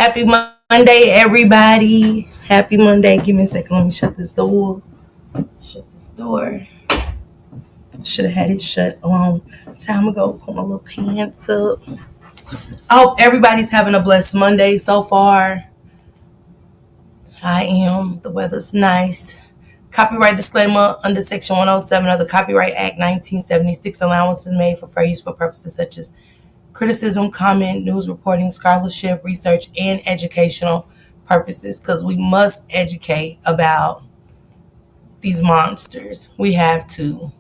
Happy Monday, everybody. Happy Monday. Give me a second. Let me shut this door. Shut this door. Should have had it shut a long time ago. Put my little pants up. I hope everybody's having a blessed Monday so far. I am. The weather's nice. Copyright disclaimer under Section 107 of the Copyright Act 1976. Allowance is made for fair use for purposes such as criticism, comment, news reporting, scholarship, research, and educational purposes, because we must educate about these monsters. We have to.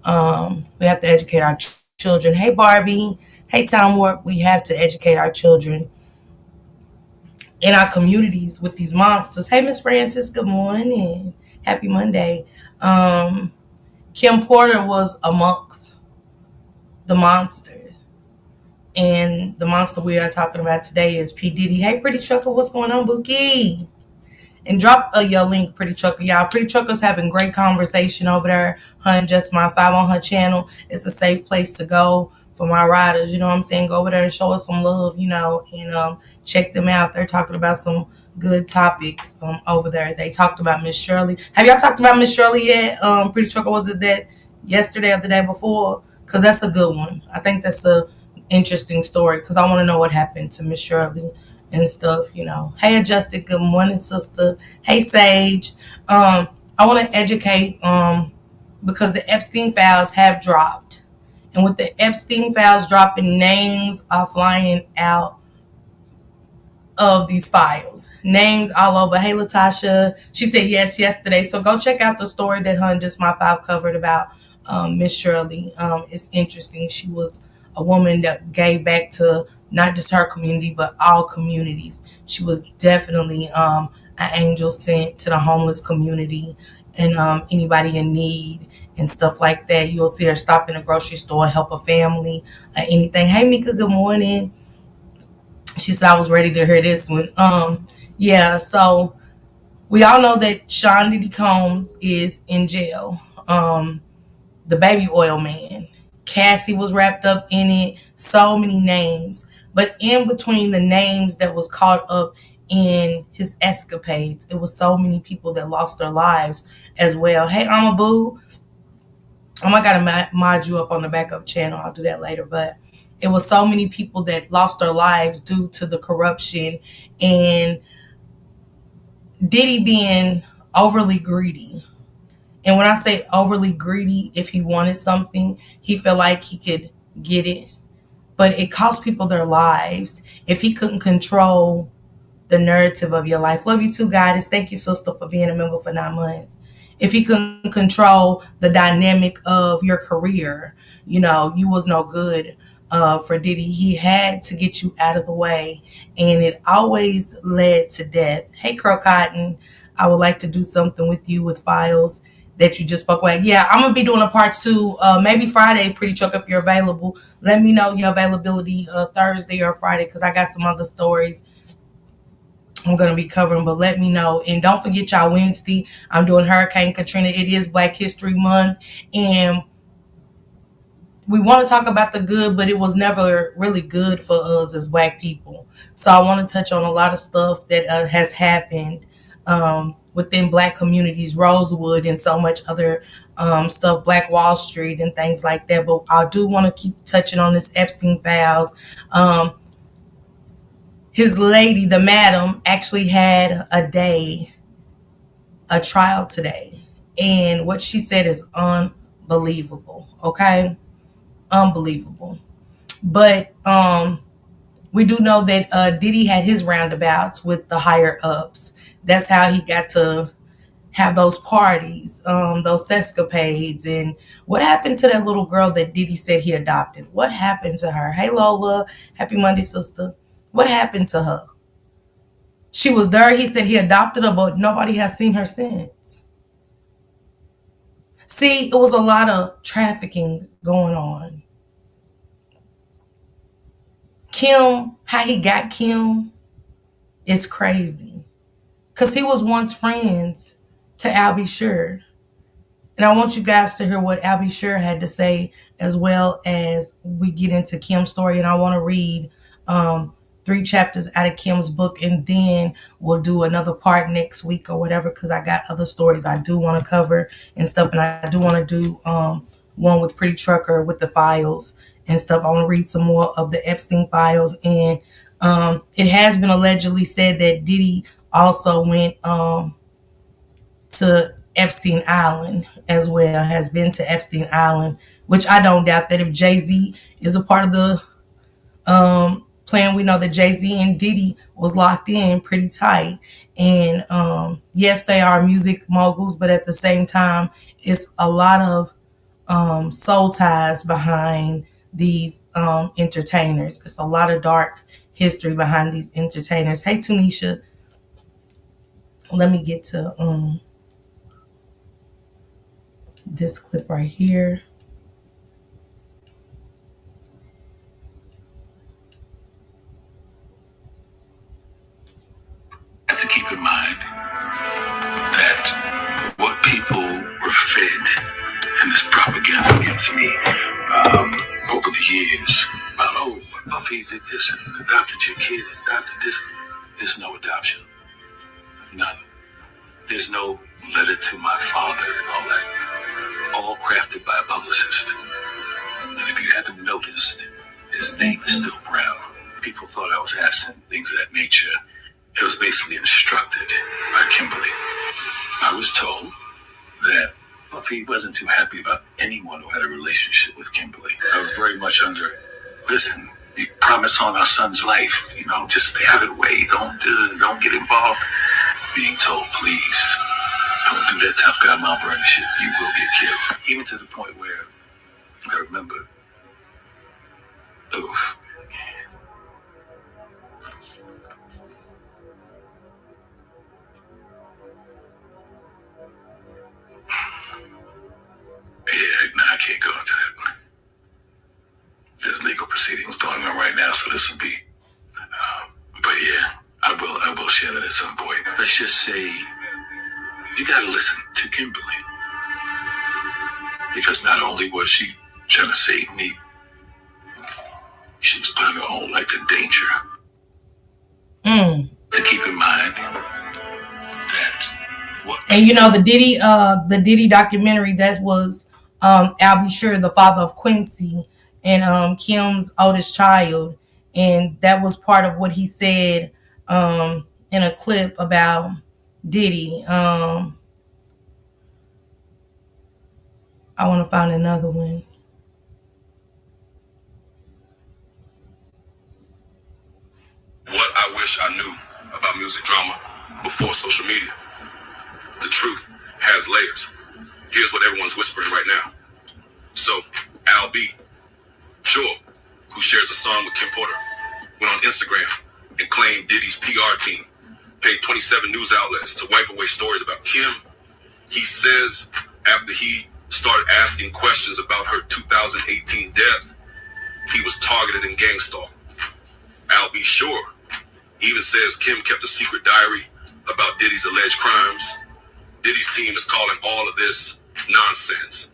We have to educate our children. Hey, Barbie. Hey, Time Warp. We have to educate our children in our communities with these monsters. Hey, Miss Francis. Good morning. Happy Monday. Um, Kim Porter was amongst the monsters. And the monster we are talking about today is P. Diddy. Hey, Pretty Trucker, what's going on, Bookie? And drop your link, Pretty Trucker. Y'all, Pretty Trucker's having great conversation over there. Her and Just My Five on her channel. It's a safe place to go for my riders. You know what I'm saying? Go over there and show us some love, and check them out. They're talking about some good topics over there. They talked about Miss Shirley. Have y'all talked about Miss Shirley yet? Pretty Trucker, was it that yesterday or the day before? Because that's a good one. I think that's a interesting story because I want to know what happened to Miss Shirley and stuff. Hey, Adjusted, good morning, sister. Hey, Sage. I want to educate because the Epstein files have dropped. And with the Epstein files dropping, names are flying out of these files. Names all over. Hey, Latasha. She said yes yesterday. So go check out the story that her and Just My Five covered about Miss Shirley. It's interesting. She was a woman that gave back to not just her community, but all communities. She was definitely an angel sent to the homeless community and anybody in need and stuff like that. You'll see her stop in a grocery store, help a family, anything. Hey, Mika, good morning. She said I was ready to hear this one. Yeah, so we all know that Sean Diddy Combs is in jail. The baby oil man. Cassie was wrapped up in it. So many names. But in between the names that was caught up in his escapades, it was so many people that lost their lives as well. Hey, Boo. I gotta mod you up on the backup channel. I'll do that later. But it was so many people that lost their lives due to the corruption and Diddy being overly greedy. And when I say overly greedy, if he wanted something, he felt like he could get it. But it cost people their lives if he couldn't control the narrative of your life. Love you too, Goddess. Thank you, sister, for being a member for 9 months. If he couldn't control the dynamic of your career, you was no good for Diddy. He had to get you out of the way, and it always led to death. Hey, Crow Cotton, I would like to do something with you with files that you just spoke about. Yeah, I'm gonna be doing a part two, maybe Friday, Pretty Chuck, if you're available. Let me know your availability Thursday or Friday because I got some other stories I'm going to be covering, but let me know. And don't forget, y'all, Wednesday, I'm doing Hurricane Katrina. It is Black History Month, and we want to talk about the good, but it was never really good for us as Black people. So I want to touch on a lot of stuff that has happened within Black communities, Rosewood, and so much other stuff, Black Wall Street and things like that. But I do want to keep touching on this Epstein files. His lady, the madam, actually had a trial today. And what she said is unbelievable. Okay? Unbelievable. But we do know that Diddy had his roundabouts with the higher ups. That's how he got to have those parties, those escapades. And what happened to that little girl that Diddy said he adopted? What happened to her? Hey, Lola. Happy Monday, sister. What happened to her? She was there. He said he adopted her, but nobody has seen her since. See, it was a lot of trafficking going on. Kim, how he got Kim is crazy. Because he was once friends to Albie Sure. And I want you guys to hear what Albie Sure had to say as well as we get into Kim's story. And I want to read 3 chapters out of Kim's book, and then we'll do another part next week or whatever, because I got other stories I do want to cover and stuff, and I do want to do one with Pretty Trucker with the files and stuff. I want to read some more of the Epstein files, and it has been allegedly said that Diddy also went to Epstein Island as well, has been to Epstein Island, which I don't doubt that if Jay-Z is a part of the plan. We know that Jay-Z and Diddy was locked in pretty tight. And yes, they are music moguls, but at the same time, it's a lot of soul ties behind these entertainers. It's a lot of dark history behind these entertainers. Hey, Tunisha. Let me get to this clip right here. Have to keep in mind that what people were fed and this propaganda against me over the years about, oh, Puffy did this and adopted your kid and adopted this. There's no adoption. None. There's no letter to my father and all that. All crafted by a publicist. And if you hadn't noticed, his name is still Brown. People thought I was absent, things of that nature. It was basically instructed by Kimberly. I was told that Puffy wasn't too happy about anyone who had a relationship with Kimberly. I was very much under, listen, you promise on our son's life, just stay out of the way, don't get involved. Being told, please, don't do that tough guy Mount Vernon shit, you will get killed. Even to the point where I remember, oof. Yeah, no, I can't go into that. There's legal proceedings going on right now, so this will be. But yeah, I will share that at some point. Let's just say you gotta listen to Kimberly, because not only was she trying to save me, she was putting her own life in danger. To keep in mind that what. And the Diddy documentary, that was Al B. Sure, the father of Quincy and Kim's oldest child, and that was part of what he said in a clip about Diddy. I want to find another one. What I wish I knew about music drama before social media. The truth has layers. Here's what everyone's whispering right now. So, Al B. Sure, who shares a song with Kim Porter, went on Instagram and claimed Diddy's PR team paid 27 news outlets to wipe away stories about Kim. He says after he started asking questions about her 2018 death, he was targeted and gang stalked. Al B. Sure even says Kim kept a secret diary about Diddy's alleged crimes. Diddy's team is calling all of this nonsense.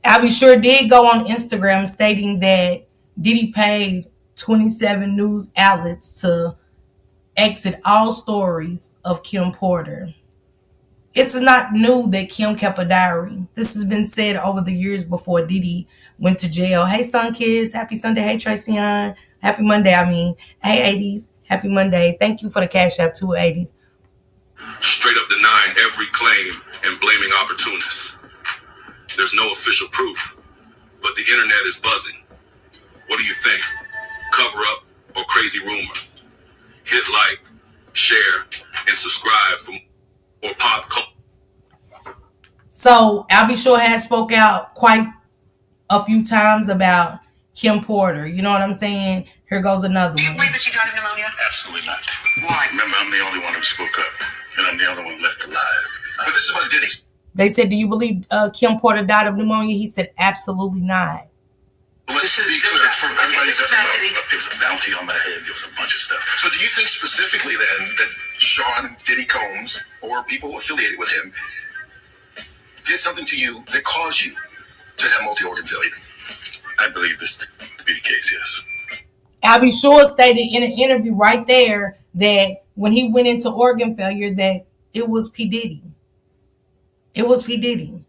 Al B. Sure did go on Instagram stating that Diddy paid 27 news outlets to exit all stories of Kim Porter. It's not new that Kim kept a diary. This has been said over the years before Diddy went to jail. Hey, Sun Kids. Happy Sunday. Hey, Tracy Ann. Happy Monday, Hey, 80s. Happy Monday. Thank you for the Cash App, 280s. Straight up denying every claim and blaming opportunists. There's no official proof, but the internet is buzzing. What do you think? Cover up or crazy rumor? Hit like, share, and subscribe for more pop culture. So Al B. Sure has spoke out quite a few times about Kim Porter. You know what I'm saying? Here goes another one. Do you believe that she died of pneumonia? Absolutely not. Why? Remember, I'm the only one who spoke up, and I'm the only one left alive. But this is about Diddy's. They said, do you believe Kim Porter died of pneumonia? He said, absolutely not. Let's be clear for everybody that doesn't know. There was a bounty on my head. There was a bunch of stuff. So do you think specifically then that Sean Diddy Combs or people affiliated with him did something to you that caused you to have multi-organ failure? I believe this to be the case, yes. Albie Shore stated in an interview right there that when he went into organ failure, that it was P. Diddy. It was P. Diddy.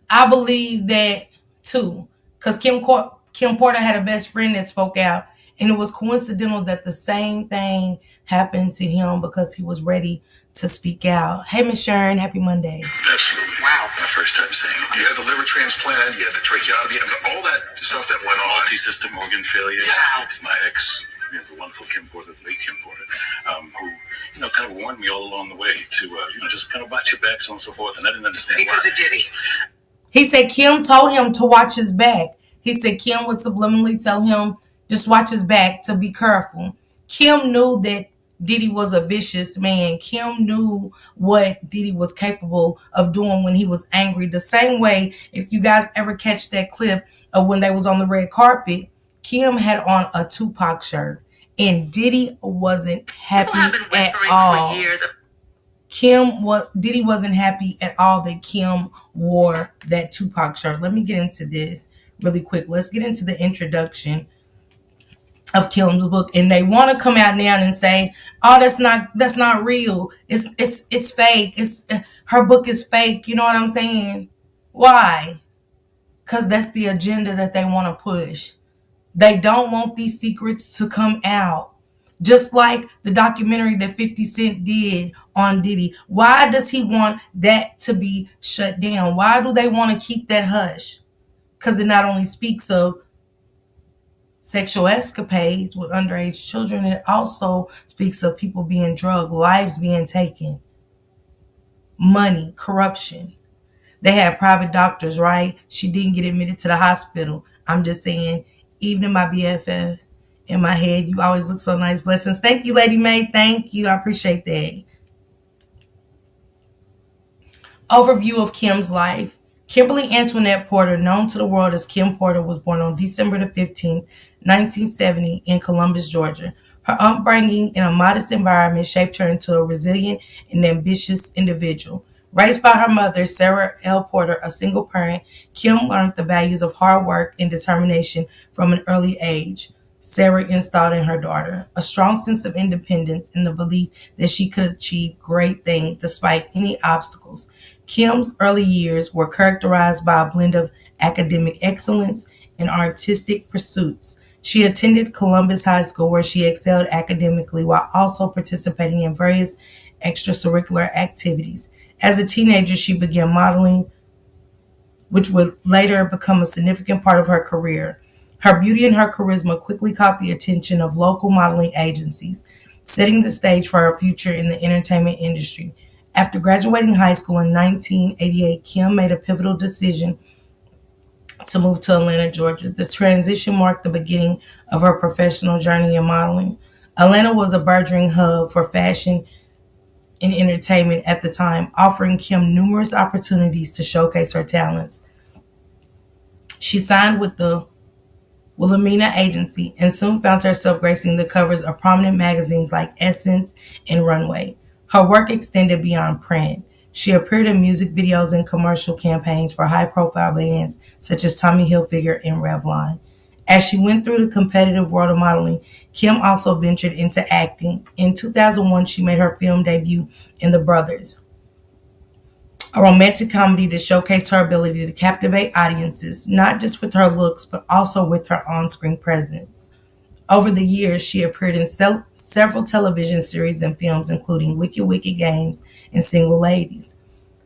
I believe that too, because Kim Porter had a best friend that spoke out, and it was coincidental that the same thing happened to him because he was ready to speak out. Hey, Miss Sharon, happy Monday. Absolutely. Wow. My first time saying it. You had the liver transplant, you had the tracheotomy, all that stuff that went on. Multi-system organ failure. Yeah. It's my ex, the wonderful Kim Porter, the late Kim Porter, who, kind of warned me all along the way to, just kind of watch your back, so on and so forth. And I didn't understand why. Because of Diddy. He said Kim told him to watch his back. He said Kim would subliminally tell him, just watch his back, to be careful. Kim knew that Diddy was a vicious man. Kim knew what Diddy was capable of doing when he was angry. The same way, if you guys ever catch that clip of when they was on the red carpet, Kim had on a Tupac shirt, and Diddy wasn't happy People have been whispering at all. for years. Diddy wasn't happy at all that Kim wore that Tupac shirt. Let me get into this really quick. Let's get into the introduction of Kim's book. And they want to come out now and say, "Oh, that's not real. It's fake. Her book is fake." You know what I'm saying? Why? Because that's the agenda that they want to push. They don't want these secrets to come out. Just like the documentary that 50 Cent did on Diddy. Why does he want that to be shut down? Why do they want to keep that hush? Because it not only speaks of sexual escapades with underage children, it also speaks of people being drugged, lives being taken, money, corruption. They had private doctors, right? She didn't get admitted to the hospital. I'm just saying, even in my BFF, in my head, you always look so nice. Blessings. Thank you, Lady May. Thank you. I appreciate that. Overview of Kim's life. Kimberly Antoinette Porter, known to the world as Kim Porter, was born on December the 15th, 1970 in Columbus, Georgia. Her upbringing in a modest environment shaped her into a resilient and ambitious individual. Raised by her mother, Sarah L. Porter, a single parent, Kim learned the values of hard work and determination from an early age. Sarah installed in her daughter a strong sense of independence and the belief that she could achieve great things despite any obstacles. Kim's early years were characterized by a blend of academic excellence and artistic pursuits. She attended Columbus High School, where she excelled academically while also participating in various extracurricular activities. As a teenager, she began modeling, which would later become a significant part of her career. Her beauty and her charisma quickly caught the attention of local modeling agencies, setting the stage for her future in the entertainment industry. After graduating high school in 1988, Kim made a pivotal decision to move to Atlanta, Georgia. This transition marked the beginning of her professional journey in modeling. Atlanta was a burgeoning hub for fashion and entertainment at the time, offering Kim numerous opportunities to showcase her talents. She signed with the Wilhelmina Agency and soon found herself gracing the covers of prominent magazines like Essence and Runway. Her work extended beyond print. She appeared in music videos and commercial campaigns for high-profile bands such as Tommy Hilfiger and Revlon. As she went through the competitive world of modeling, Kim also ventured into acting. In 2001, she made her film debut in The Brothers, a romantic comedy that showcased her ability to captivate audiences, not just with her looks, but also with her on-screen presence. Over the years, she appeared in several television series and films, including Wicked Wicked Games and Single Ladies.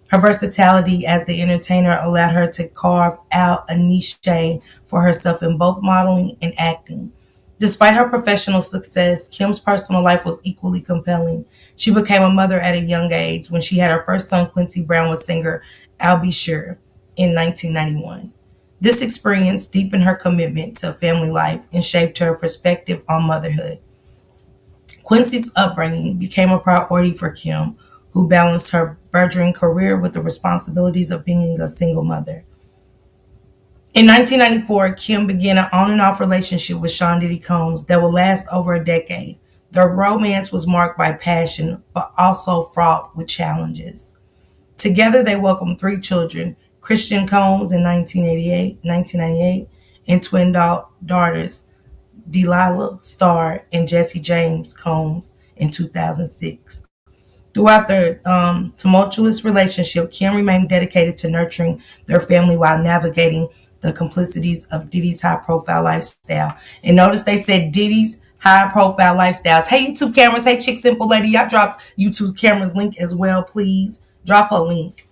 Her versatility as the entertainer allowed her to carve out a niche for herself in both modeling and acting. Despite her professional success, Kim's personal life was equally compelling. She became a mother at a young age when she had her first son, Quincy Brown, with singer Albie Shore in 1991. This experience deepened her commitment to family life and shaped her perspective on motherhood. Quincy's upbringing became a priority for Kim, who balanced her burgeoning career with the responsibilities of being a single mother. In 1994, Kim began an on and off relationship with Sean Diddy Combs that would last over a decade. Their romance was marked by passion, but also fraught with challenges. Together, they welcomed 3 children, Christian Combs in 1998, and twin daughters, Delilah Starr, and Jesse James Combs in 2006. Throughout their tumultuous relationship, Kim remained dedicated to nurturing their family while navigating the complexities of Diddy's high-profile lifestyle. And notice they said Diddy's high-profile lifestyles. Hey, YouTube cameras. Hey, Chick Simple Lady. Y'all drop YouTube cameras link as well, please. Drop a link.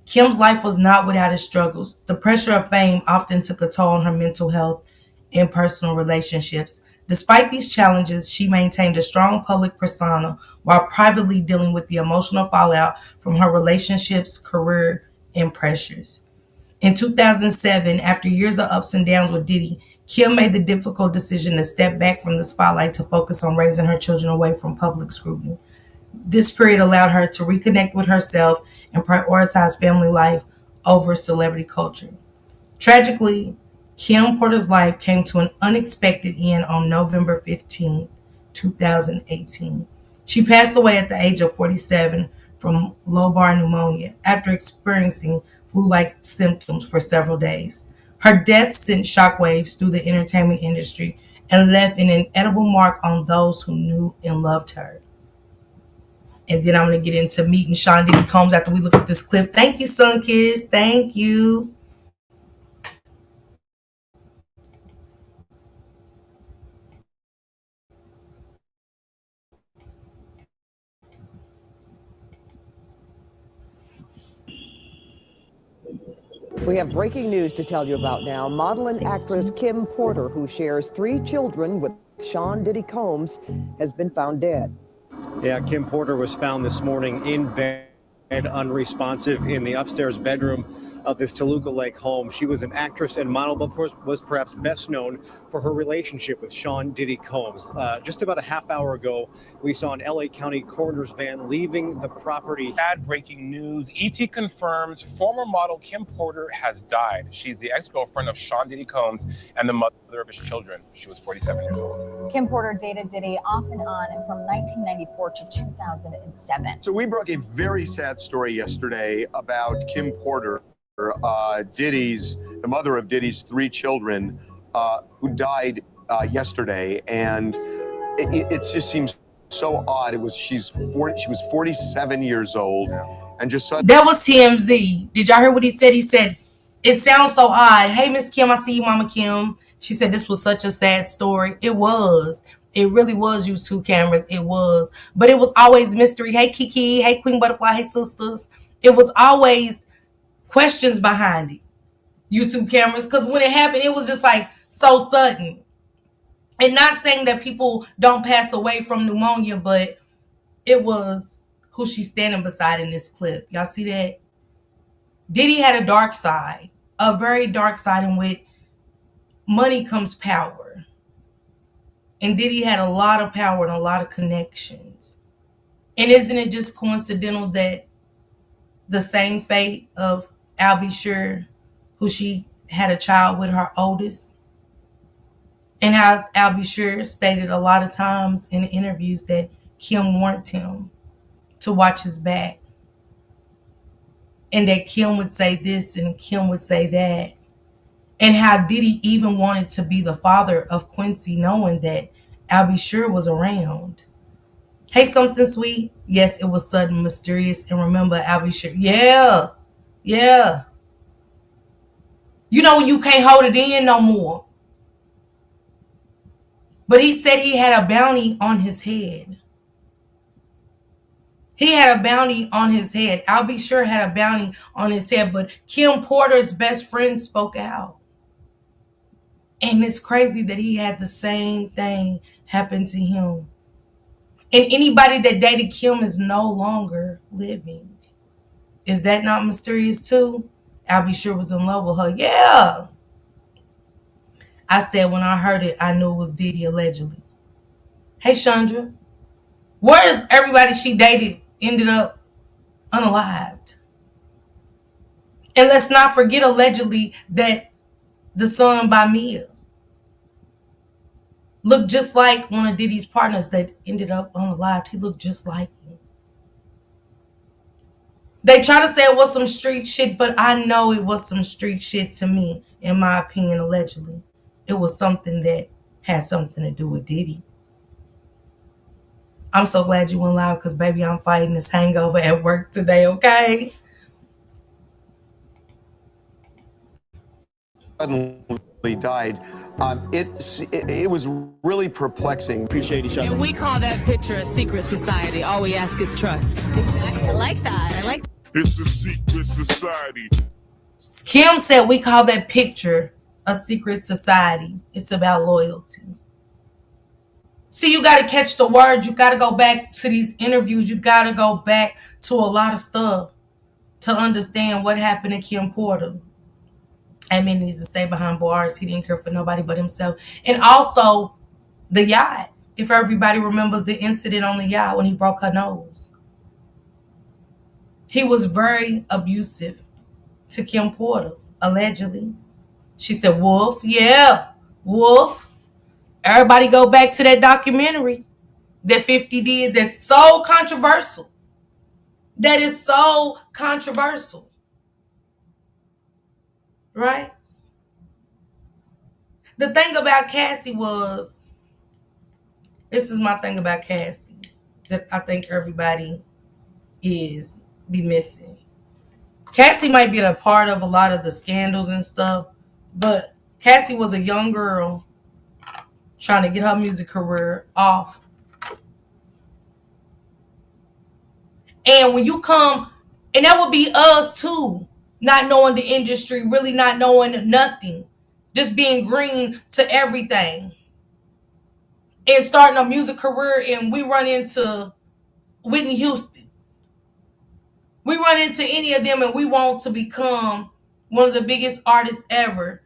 Kim's life was not without its struggles. The pressure of fame often took a toll on her mental health and personal relationships. Despite these challenges, she maintained a strong public persona while privately dealing with the emotional fallout from her relationships, career, and pressures. In 2007, after years of ups and downs with Diddy, Kim made the difficult decision to step back from the spotlight to focus on raising her children away from public scrutiny. This period allowed her to reconnect with herself and prioritize family life over celebrity culture. Tragically, Kim Porter's life came to an unexpected end on November 15, 2018. She passed away at the age of 47 from lobar pneumonia after experiencing flu-like symptoms for several days. Her death sent shockwaves through the entertainment industry and left an indelible mark on those who knew and loved her. And then I'm going to get into meeting Sean Diddy Combs after we look at this clip. Thank you, Sunkiss. Thank you. We have breaking news to tell you about now. Model and actress Kim Porter, who shares 3 children with Sean Diddy Combs, has been found dead. Yeah, Kim Porter was found this morning in bed, unresponsive, in the upstairs bedroom of this Toluca Lake home. She was an actress and model, but was perhaps best known for her relationship with Sean Diddy Combs. Just about a half hour ago, we saw an LA County coroner's van leaving the property. Bad breaking news. ET confirms former model Kim Porter has died. She's the ex-girlfriend of Sean Diddy Combs and the mother of his children. She was 47 years old. Kim Porter dated Diddy off and on from 1994 to 2007. So we broke a very sad story yesterday about Kim Porter, the mother of Diddy's 3 children, who died yesterday, and it just seems so odd. She was 47 years old, and just so that was TMZ. Did y'all hear what he said? He said, "It sounds so odd. Hey, Miss Kim, I see you, Mama Kim." She said this was such a sad story. It was. It really was. YouTube cameras. It was, but it was always mystery. Hey, Kiki. Hey, Queen Butterfly. Hey, sisters. It was always questions behind it. YouTube cameras, because when it happened, it was just like so sudden. And not saying that people don't pass away from pneumonia, but it was who she's standing beside in this clip. Y'all see that? Diddy had a dark side, a very dark side, in which money comes power. And Diddy had a lot of power and a lot of connections. And isn't it just coincidental that the same fate of Al B. Sure, who she had a child with, her oldest, and how Al B. Sure stated a lot of times in interviews that Kim warned him to watch his back, and that Kim would say this and Kim would say that, and how Diddy even wanted to be the father of Quincy knowing that Al B. Sure was around. Hey, something sweet. Yes, it was sudden, mysterious, and remember Al B. Sure. Yeah. You know when you can't hold it in no more. But he said he had a bounty on his head. He had a bounty on his head. Al B. Sure had a bounty on his head, but Kim Porter's best friend spoke out. And it's crazy that he had the same thing happen to him. And anybody that dated Kim is no longer living. Is that not mysterious too? Al B. Sure was in love with her. Yeah. I said when I heard it, I knew it was Diddy allegedly. Hey, Chandra. Where's everybody she dated ended up unalived? And let's not forget allegedly that the son by Mia looked just like one of Diddy's partners that ended up unalived. He looked just like him. They try to say it was some street shit, but I know it was some street shit to me. in my opinion, allegedly, it was something that had something to do with Diddy. I'm so glad you went live because, baby, I'm fighting this hangover at work today, okay? Suddenly died. It was really perplexing. Appreciate each other. And we call that picture a secret society. All we ask is trust. I like that. I like It's a secret society. Kim said we call that picture a secret society. It's about loyalty. See, you got to catch the word. You got to go back to these interviews. You got to go back to a lot of stuff to understand what happened to Kim Porter. Admin needs to stay behind bars. He didn't care for nobody but himself. And also the yacht. If everybody remembers the incident on the yacht when he broke her nose. He was very abusive to Kim Porter, allegedly. She said, Wolf, yeah, Wolf. Everybody go back to that documentary that 50 did that's so controversial. That is so controversial. Right? The thing about Cassie was, this is my thing about Cassie, that I think everybody be missing. Cassie might be a part of a lot of the scandals and stuff, but Cassie was a young girl trying to get her music career off. And when you come, and that would be us too, not knowing the industry, really not knowing nothing, just being green to everything. And starting a music career, and we run into Whitney Houston. We run into any of them and we want to become one of the biggest artists ever.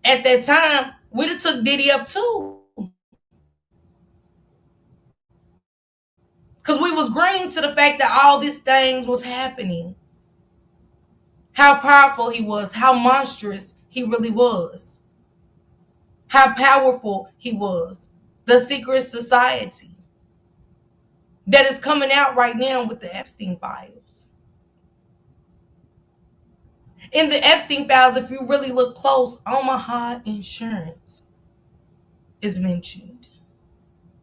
At that time, we'd have took Diddy up too. Because we was green to the fact that all these things was happening. How powerful he was, how monstrous he really was. How powerful he was. The secret society that is coming out right now with the Epstein files. In the Epstein files, if you really look close, Omaha Insurance is mentioned.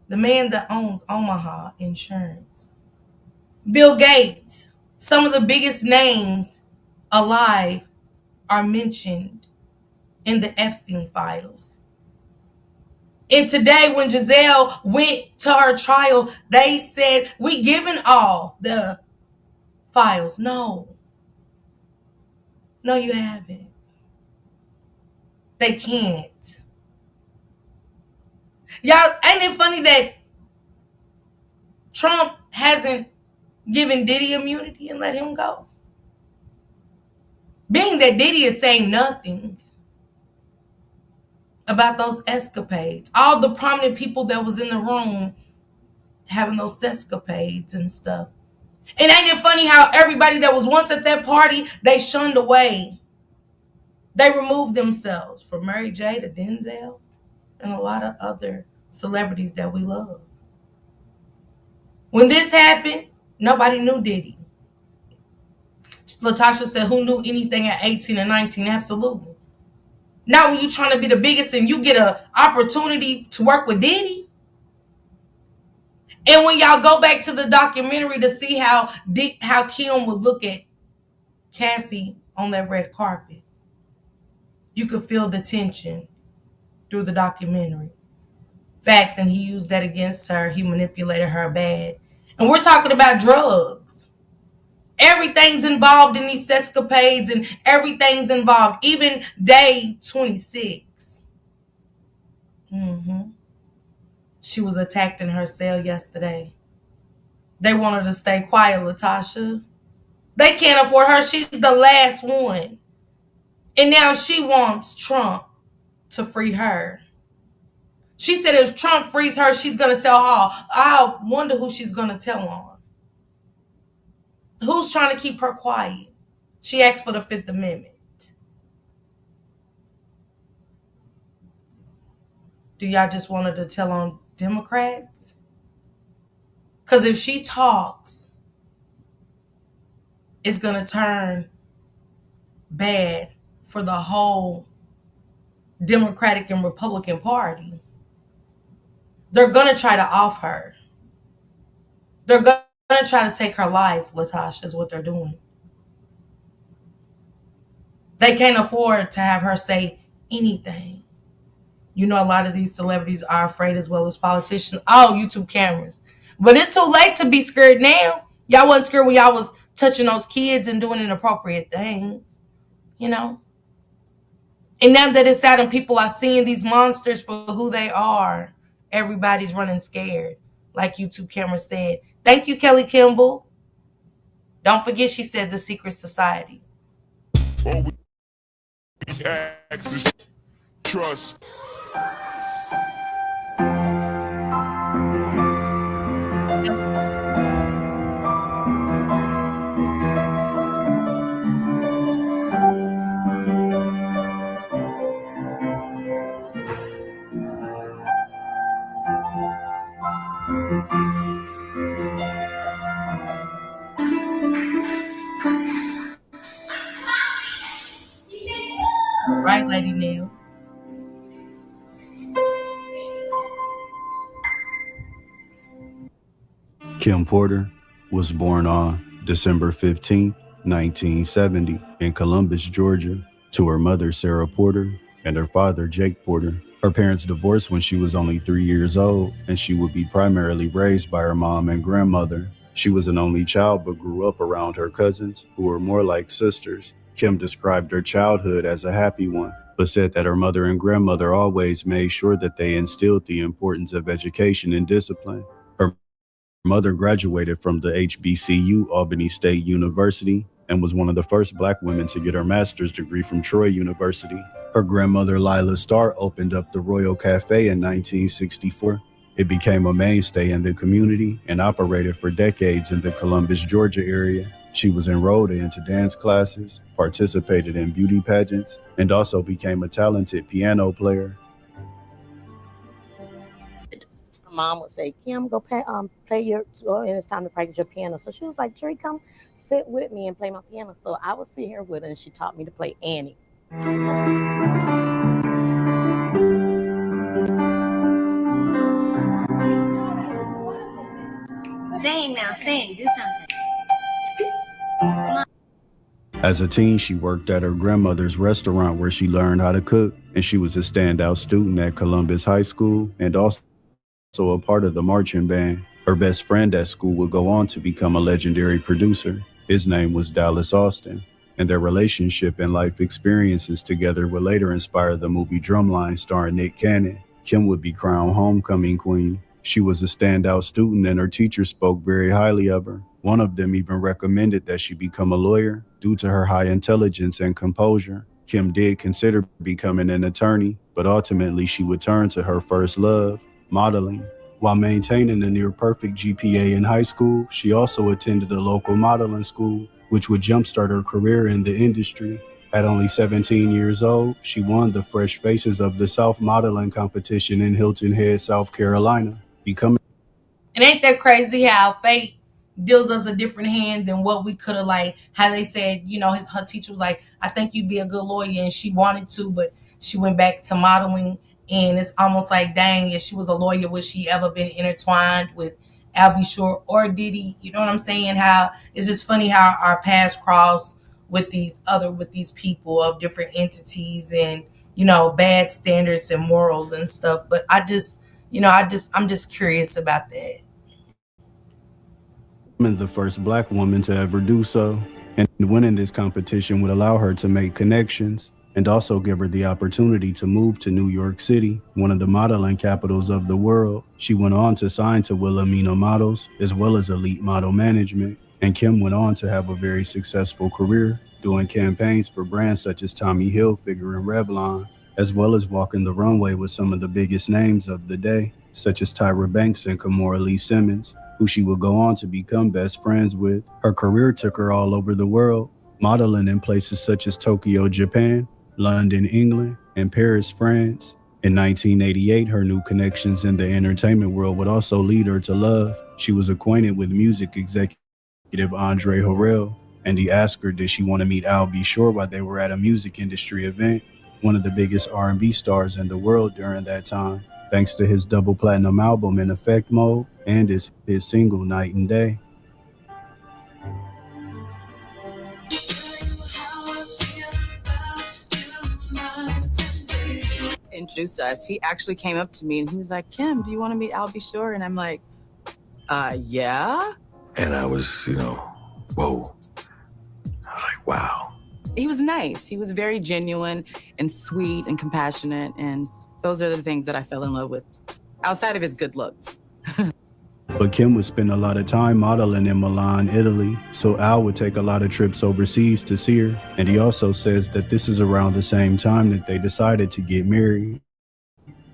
The man that owns Omaha Insurance. Bill Gates. Some of the biggest names alive are mentioned in the Epstein files. And today when Giselle went to her trial, they said, we given all the files. No, you haven't. They can't. Y'all, ain't it funny that Trump hasn't given Diddy immunity and let him go? Being that Diddy is saying nothing about those escapades. All the prominent people that was in the room having those escapades and stuff. And ain't it funny how everybody that was once at that party, they shunned away. They removed themselves from Mary J to Denzel and a lot of other celebrities that we love. When this happened, nobody knew Diddy. Latasha said, who knew anything at 18 and 19? Absolutely. Now when you're trying to be the biggest and you get an opportunity to work with Diddy. And when y'all go back to the documentary to see how Kim would look at Cassie on that red carpet, you could feel the tension through the documentary. Facts, and he used that against her. He manipulated her bad. And we're talking about drugs. Everything's involved in these escapades and everything's involved. Even day 26. She was attacked in her cell yesterday. They want her to stay quiet, Latasha. They can't afford her. She's the last one. And now she wants Trump to free her. She said if Trump frees her, she's going to tell all. I wonder who she's going to tell on. Who's trying to keep her quiet? She asked for the Fifth Amendment. Do y'all just want her to tell on Democrats? Because if she talks, it's going to turn bad for the whole Democratic and Republican Party. They're going to try to off her. They're going to try to take her life, Latasha, is what they're doing. They can't afford to have her say anything. You know, a lot of these celebrities are afraid as well as politicians. Oh, YouTube cameras. But it's too late to be scared now. Y'all wasn't scared when y'all was touching those kids and doing inappropriate things, you know? And now that it's out and people are seeing these monsters for who they are, everybody's running scared. Like YouTube camera said. Thank you, Kelly Kimball. Don't forget she said the secret society. All we ask is trust. Right, Lady Neil? Kim Porter was born on December 15, 1970, in Columbus, Georgia, to her mother, Sarah Porter, and her father, Jake Porter. Her parents divorced when she was only 3 years old, and she would be primarily raised by her mom and grandmother. She was an only child but grew up around her cousins, who were more like sisters. Kim described her childhood as a happy one, but said that her mother and grandmother always made sure that they instilled the importance of education and discipline. Her mother graduated from the HBCU, Albany State University, and was one of the first Black women to get her master's degree from Troy University. Her grandmother, Lila Starr, opened up the Royal Cafe in 1964. It became a mainstay in the community and operated for decades in the Columbus, Georgia area. She was enrolled into dance classes, participated in beauty pageants, and also became a talented piano player. Mom would say, Kim, go play your, and it's time to practice your piano. So she was like, Tree, come sit with me and play my piano. So I would sit here with her, and she taught me to play Annie. Sing now, sing, do something. As a teen, she worked at her grandmother's restaurant where she learned how to cook, and she was a standout student at Columbus High School and also a part of the marching band. Her best friend at school would go on to become a legendary producer. His name was Dallas Austin, and their relationship and life experiences together would later inspire the movie Drumline starring Nick Cannon. Kim would be crowned homecoming queen. She was a standout student and her teachers spoke very highly of her. One of them even recommended that she become a lawyer due to her high intelligence and composure. Kim did consider becoming an attorney, but ultimately she would turn to her first love, modeling. While maintaining a near-perfect GPA in high school, she also attended a local modeling school, which would jumpstart her career in the industry. At only 17 years old, she won the Fresh Faces of the South modeling competition in Hilton Head, South Carolina, becoming... And ain't that crazy how fate deals us a different hand than what we could have, like, how they said, you know, her teacher was like, I think you'd be a good lawyer, and she wanted to, but she went back to modeling. And it's almost like, dang, if she was a lawyer, would she ever been intertwined with Albie Shore or Diddy? You know what I'm saying? How it's just funny how our paths cross with these people of different entities and, you know, bad standards and morals and stuff. But I'm just curious about that. The first Black woman to ever do so, and winning this competition would allow her to make connections and also give her the opportunity to move to New York City, one of the modeling capitals of the world. She went on to sign to Wilhelmina Models, as well as Elite Model Management, and Kim went on to have a very successful career, doing campaigns for brands such as Tommy Hilfiger and Revlon, as well as walking the runway with some of the biggest names of the day, such as Tyra Banks and Kimora Lee Simmons, who she would go on to become best friends with. Her career took her all over the world, modeling in places such as Tokyo, Japan, London, England, and Paris, France. In 1988, her new connections in the entertainment world would also lead her to love. She was acquainted with music executive Andre Harrell, and he asked her did she want to meet Albie Shore while they were at a music industry event. one of the biggest R&B stars in the world during that time, thanks to his double platinum album In Effect Mode and his single Night and Day. Introduced us, he actually came up to me and he was like, Kim, do you want to meet Al B. Sure? And I'm like, yeah. And I was, whoa. I was like, wow. He was nice. He was very genuine and sweet and compassionate. And those are the things that I fell in love with outside of his good looks. But Kim would spend a lot of time modeling in Milan, Italy, so Al would take a lot of trips overseas to see her. And he also says that this is around the same time that they decided to get married.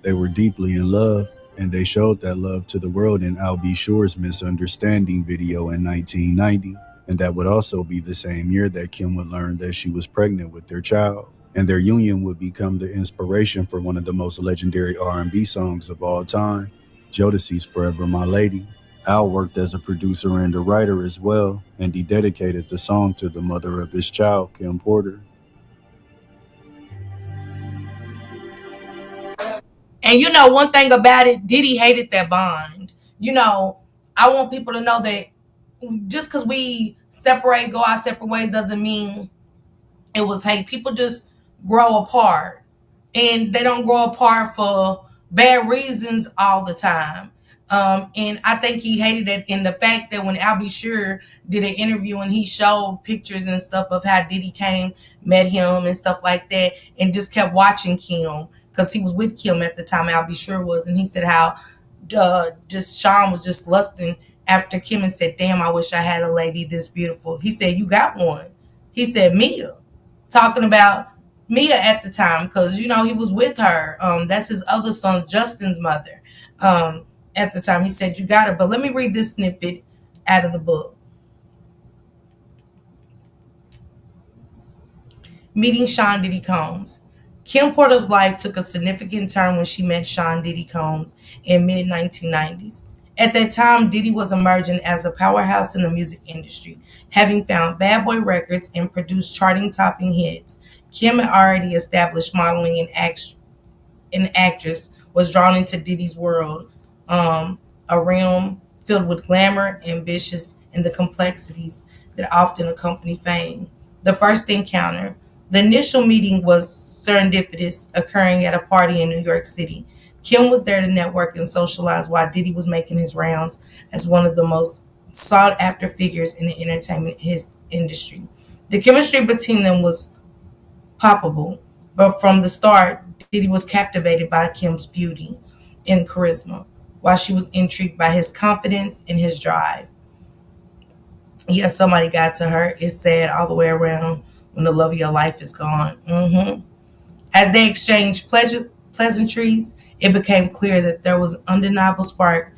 They were deeply in love, and they showed that love to the world in Al B. Sure's Misunderstanding video in 1990. And that would also be the same year that Kim would learn that she was pregnant with their child. And their union would become the inspiration for one of the most legendary R&B songs of all time, Jodeci's Forever My Lady. Al worked as a producer and a writer as well, and he dedicated the song to the mother of his child, Kim Porter. And one thing about it, Diddy hated that bond. I want people to know that just because we separate, go our separate ways, doesn't mean it was hate. People just grow apart, and they don't grow apart for bad reasons all the time. And I think he hated it in the fact that when Al B. Sure did an interview and he showed pictures and stuff of how Diddy came, met him and stuff like that, and just kept watching Kim because he was with Kim at the time, Al B. Sure was, and he said how just Sean was just lusting after Kim and said, damn, I wish I had a lady this beautiful. He said, you got one. He said, Mia. Talking about Mia at the time because, he was with her. That's his other son, Justin's mother. At the time, he said, you got her. But let me read this snippet out of the book. Meeting Sean Diddy Combs. Kim Porter's life took a significant turn when she met Sean Diddy Combs in mid-1990s. At that time, Diddy was emerging as a powerhouse in the music industry, having found Bad Boy Records and produced charting-topping hits. Kim had already established modeling and actress, was drawn into Diddy's world, a realm filled with glamour, ambitious, and the complexities that often accompany fame. The first encounter. The initial meeting was serendipitous, occurring at a party in New York City. Kim was there to network and socialize while Diddy was making his rounds as one of the most sought-after figures in the entertainment industry. The chemistry between them was palpable, but from the start, Diddy was captivated by Kim's beauty and charisma, while she was intrigued by his confidence and his drive. Yes, somebody got to her. It's sad all the way around when the love of your life is gone. As they exchanged pleasantries, it became clear that there was an undeniable spark.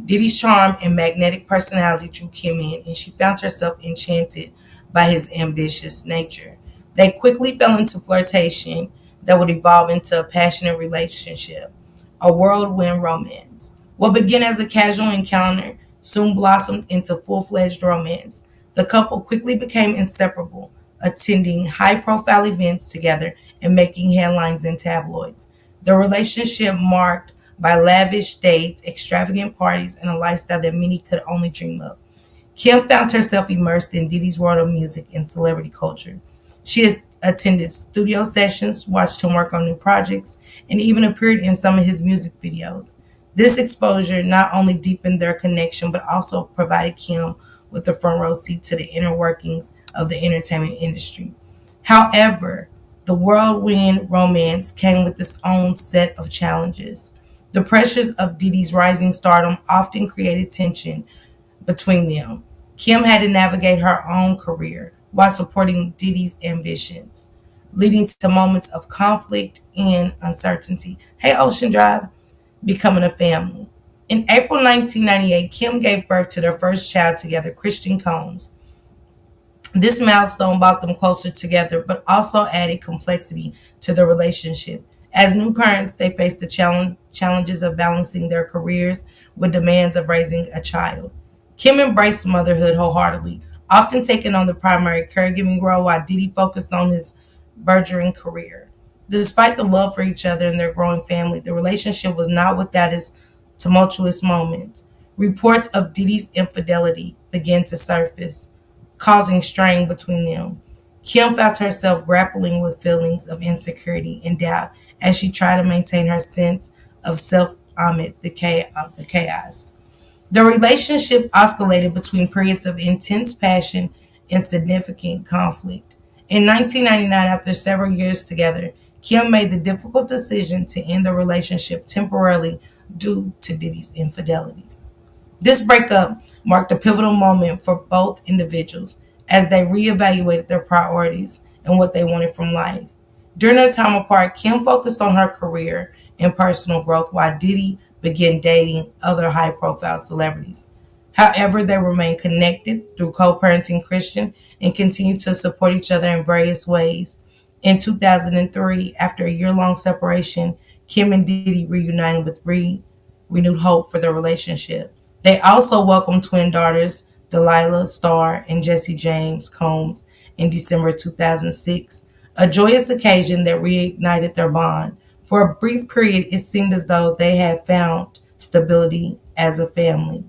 Diddy's charm and magnetic personality drew Kim in, and she found herself enchanted by his ambitious nature. They quickly fell into flirtation that would evolve into a passionate relationship, a whirlwind romance. What began as a casual encounter soon blossomed into full-fledged romance. The couple quickly became inseparable, attending high-profile events together and making headlines in tabloids. The relationship marked by lavish dates, extravagant parties, and a lifestyle that many could only dream of. Kim found herself immersed in Diddy's world of music and celebrity culture. She has attended studio sessions, watched him work on new projects, and even appeared in some of his music videos. This exposure not only deepened their connection, but also provided Kim with a front row seat to the inner workings of the entertainment industry. However, the whirlwind romance came with its own set of challenges. The pressures of Diddy's rising stardom often created tension between them. Kim had to navigate her own career while supporting Diddy's ambitions, leading to moments of conflict and uncertainty. Hey, Ocean Drive, becoming a family. In April 1998, Kim gave birth to their first child together, Christian Combs. This milestone brought them closer together, but also added complexity to the relationship. As new parents, they faced the challenges of balancing their careers with demands of raising a child. Kim embraced motherhood wholeheartedly, often taking on the primary caregiving role while Diddy focused on his burgeoning career. Despite the love for each other and their growing family, the relationship was not without its tumultuous moments. Reports of Diddy's infidelity began to surface, causing strain between them. Kim felt herself grappling with feelings of insecurity and doubt as she tried to maintain her sense of self amid the chaos. The relationship oscillated between periods of intense passion and significant conflict. In 1999, after several years together, Kim made the difficult decision to end the relationship temporarily due to Diddy's infidelities. This breakup marked a pivotal moment for both individuals as they reevaluated their priorities and what they wanted from life. During their time apart, Kim focused on her career and personal growth while Diddy began dating other high profile celebrities. However, they remained connected through co parenting Christian and continued to support each other in various ways. In 2003, after a year long separation, Kim and Diddy reunited with renewed hope for their relationship. They also welcomed twin daughters, Delilah Starr and Jesse James Combs, in December 2006, a joyous occasion that reignited their bond. For a brief period, it seemed as though they had found stability as a family,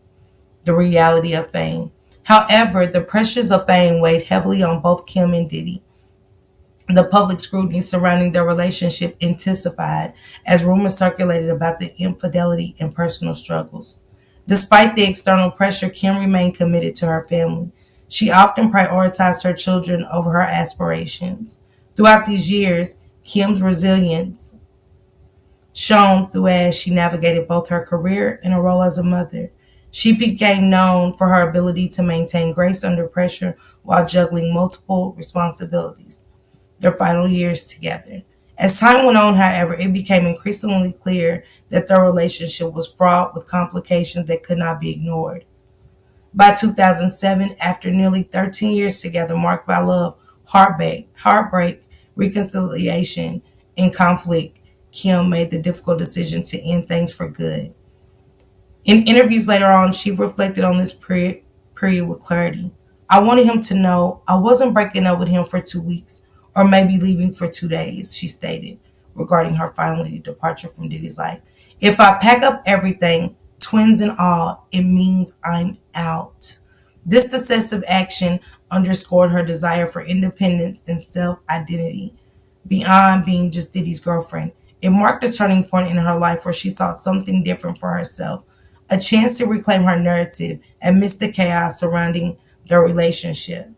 the reality of fame. However, the pressures of fame weighed heavily on both Kim and Diddy. The public scrutiny surrounding their relationship intensified as rumors circulated about the infidelity and personal struggles. Despite the external pressure, Kim remained committed to her family. She often prioritized her children over her aspirations. Throughout these years, Kim's resilience shone through as she navigated both her career and her role as a mother. She became known for her ability to maintain grace under pressure while juggling multiple responsibilities. Their final years together. As time went on, however, it became increasingly clear that their relationship was fraught with complications that could not be ignored. By 2007, after nearly 13 years together marked by love, heartbreak, reconciliation, and conflict, Kim made the difficult decision to end things for good. In interviews later on, she reflected on this period with clarity. I wanted him to know I wasn't breaking up with him for 2 weeks or maybe leaving for 2 days, she stated, regarding her final departure from Diddy's life. If I pack up everything, twins and all, it means I'm out. This decisive action underscored her desire for independence and self-identity, beyond being just Diddy's girlfriend. It marked a turning point in her life where she sought something different for herself, a chance to reclaim her narrative amidst the chaos surrounding their relationship.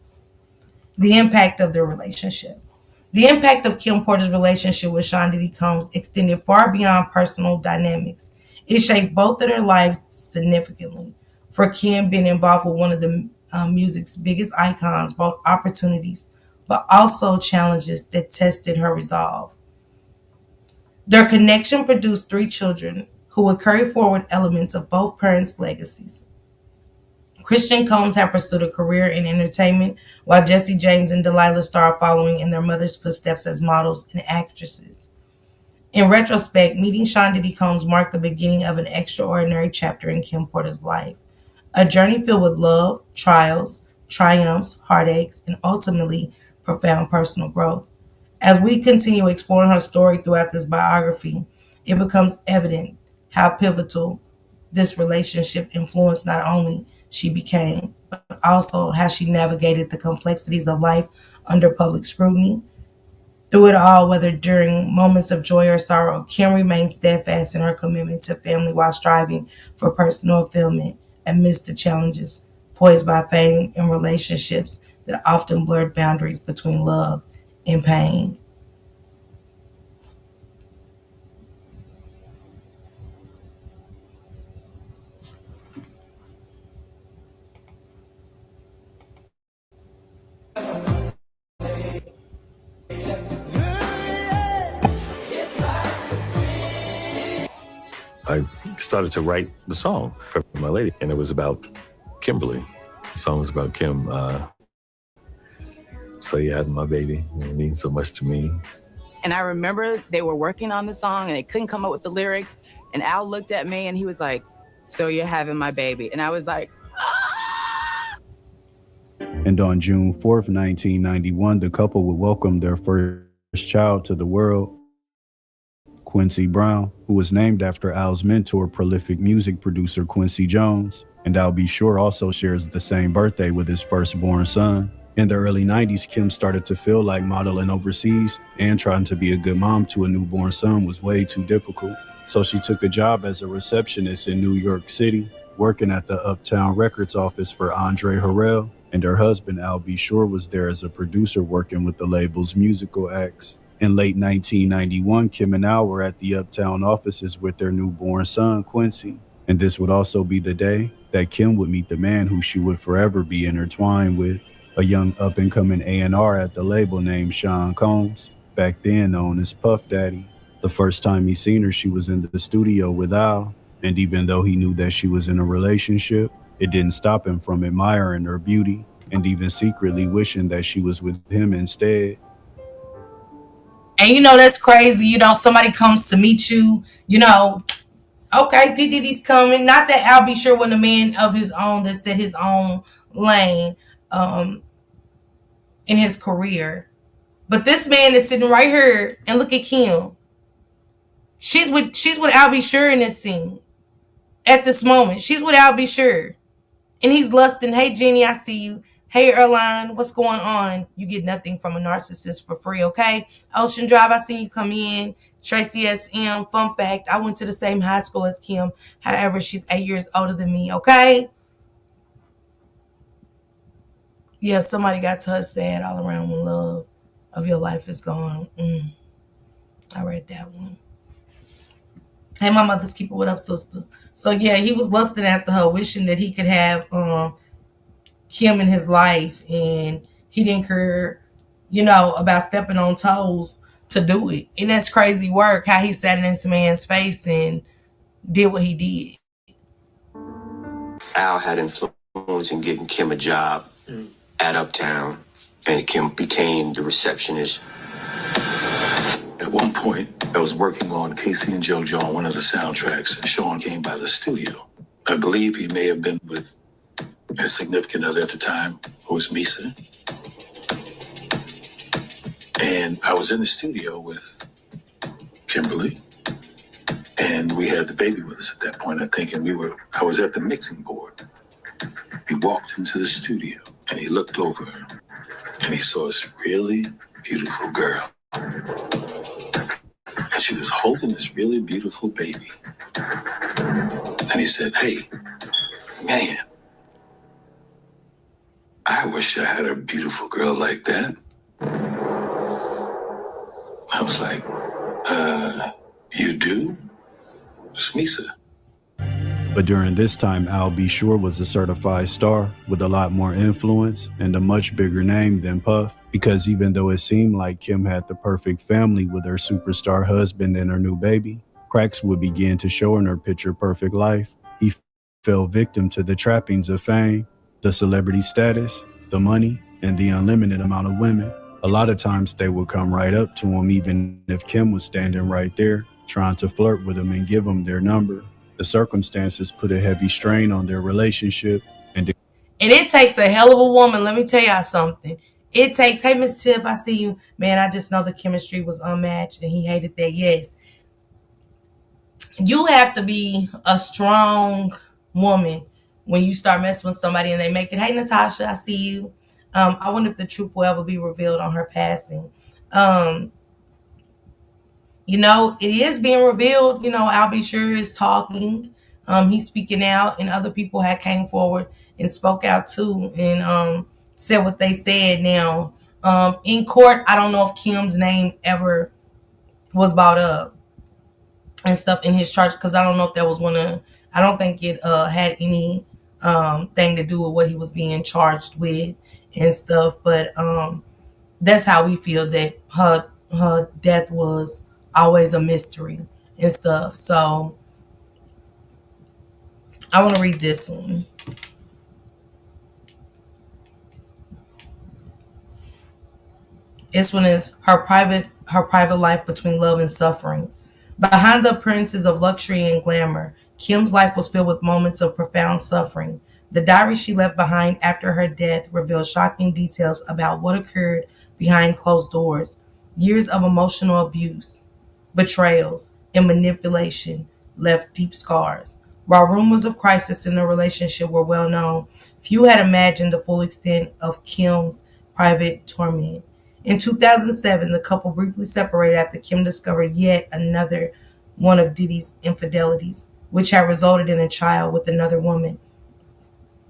The impact of their relationship. The impact of Kim Porter's relationship with Sean Diddy Combs extended far beyond personal dynamics. It shaped both of their lives significantly. For Kim, being involved with one of the music's biggest icons brought opportunities, but also challenges that tested her resolve. Their connection produced 3 children who would carry forward elements of both parents' legacies. Christian Combs had pursued a career in entertainment, while Jesse James and Delilah Starr following in their mother's footsteps as models and actresses. In retrospect, meeting Sean Diddy Combs marked the beginning of an extraordinary chapter in Kim Porter's life, a journey filled with love, trials, triumphs, heartaches, and ultimately profound personal growth. As we continue exploring her story throughout this biography, it becomes evident how pivotal this relationship influenced not only she became, but also how she navigated the complexities of life under public scrutiny. Through it all, whether during moments of joy or sorrow, Kim remained steadfast in her commitment to family while striving for personal fulfillment amidst the challenges posed by fame and relationships that often blurred boundaries between love and pain. I started to write the song for my lady, and it was about Kimberly. The song was about Kim. So you had my baby. It means so much to me. And I remember they were working on the song and they couldn't come up with the lyrics. And Al looked at me and he was like, "So you're having my baby." And I was like, And on June 4th, 1991, the couple would welcome their first child to the world Quincy Brown, who was named after Al's mentor, prolific music producer Quincy Jones. And Al B. Sure also shares the same birthday with his firstborn son. In the early 90s, Kim started to feel like modeling overseas and trying to be a good mom to a newborn son was way too difficult. So she took a job as a receptionist in New York City, working at the Uptown Records office for Andre Harrell, and her husband, Al B. Sure, was there as a producer working with the label's musical acts. In late 1991, Kim and Al were at the Uptown offices with their newborn son, Quincy. And this would also be the day that Kim would meet the man who she would forever be intertwined with, a young up-and-coming A&R at the label named Sean Combs, back then known as Puff Daddy. The first time he seen her, she was in the studio with Al, and even though he knew that she was in a relationship, it didn't stop him from admiring her beauty and even secretly wishing that she was with him instead. And you know, that's crazy. You know, somebody comes to meet you, you know, okay, P. Diddy's coming. Not that Al B. Sure wasn't a man of his own that set his own lane in his career. But this man is sitting right here, and look at Kim. She's with Al B. Sure in this scene. At this moment, she's with Al B. Sure. And he's lusting, hey, Jenny, I see you. Hey, Erline, what's going on? You get nothing from a narcissist for free, okay? Ocean Drive, I seen you come in. Tracy SM, fun fact, I went to the same high school as Kim. However, she's 8 years older than me, okay? Yeah, somebody got to her sad all around when love of your life is gone. I read that one. Hey, my mother's keeper, what up, sister? So, yeah, he was lusting after her, wishing that he could have Kim in his life, and he didn't care, you know, about stepping on toes to do it. And that's crazy work, how he sat in this man's face and did what he did. Al had influence in getting Kim a job at Uptown, and Kim became the receptionist. At one point, I was working on Casey and JoJo on one of the soundtracks, and Sean came by the studio. I believe he may have been with his significant other at the time, who was Misa. And I was in the studio with Kimberly, and we had the baby with us at that point, I think, and I was at the mixing board. He walked into the studio, and he looked over, and he saw this really beautiful girl. And she was holding this really beautiful baby. And he said, hey, man, I wish I had a beautiful girl like that. I was like, you do? It's Misa. But during this time, Al B. Sure was a certified star with a lot more influence and a much bigger name than Puff, because even though it seemed like Kim had the perfect family with her superstar husband and her new baby, cracks would begin to show in her picture-perfect life. He fell victim to the trappings of fame, the celebrity status, the money, and the unlimited amount of women. A lot of times they would come right up to him, even if Kim was standing right there, trying to flirt with him and give him their number. The circumstances put a heavy strain on their relationship. And it takes a hell of a woman, let me tell y'all something. It takes, hey, Miss Tip, I see you. Man, I just know the chemistry was unmatched, and he hated that. Yes. You have to be a strong woman when you start messing with somebody and they make it, hey, Natasha, I see you. I wonder if the truth will ever be revealed on her passing. You know, it is being revealed. You know, Al B. Sure is talking. He's speaking out, and other people had came forward and spoke out too, and said what they said. Now, in court, I don't know if Kim's name ever was brought up and stuff in his charge, because I don't know if that was I don't think it had any thing to do with what he was being charged with and stuff. But that's how we feel, that her death was always a mystery and stuff. So I want to read this one. This one is her private life between love and suffering. Behind the appearances of luxury and glamour, Kim's life was filled with moments of profound suffering. The diary she left behind after her death reveals shocking details about what occurred behind closed doors. Years of emotional abuse, betrayals, and manipulation left deep scars. While rumors of crisis in the relationship were well known, few had imagined the full extent of Kim's private torment. In 2007, the couple briefly separated after Kim discovered yet another one of Diddy's infidelities, which had resulted in a child with another woman.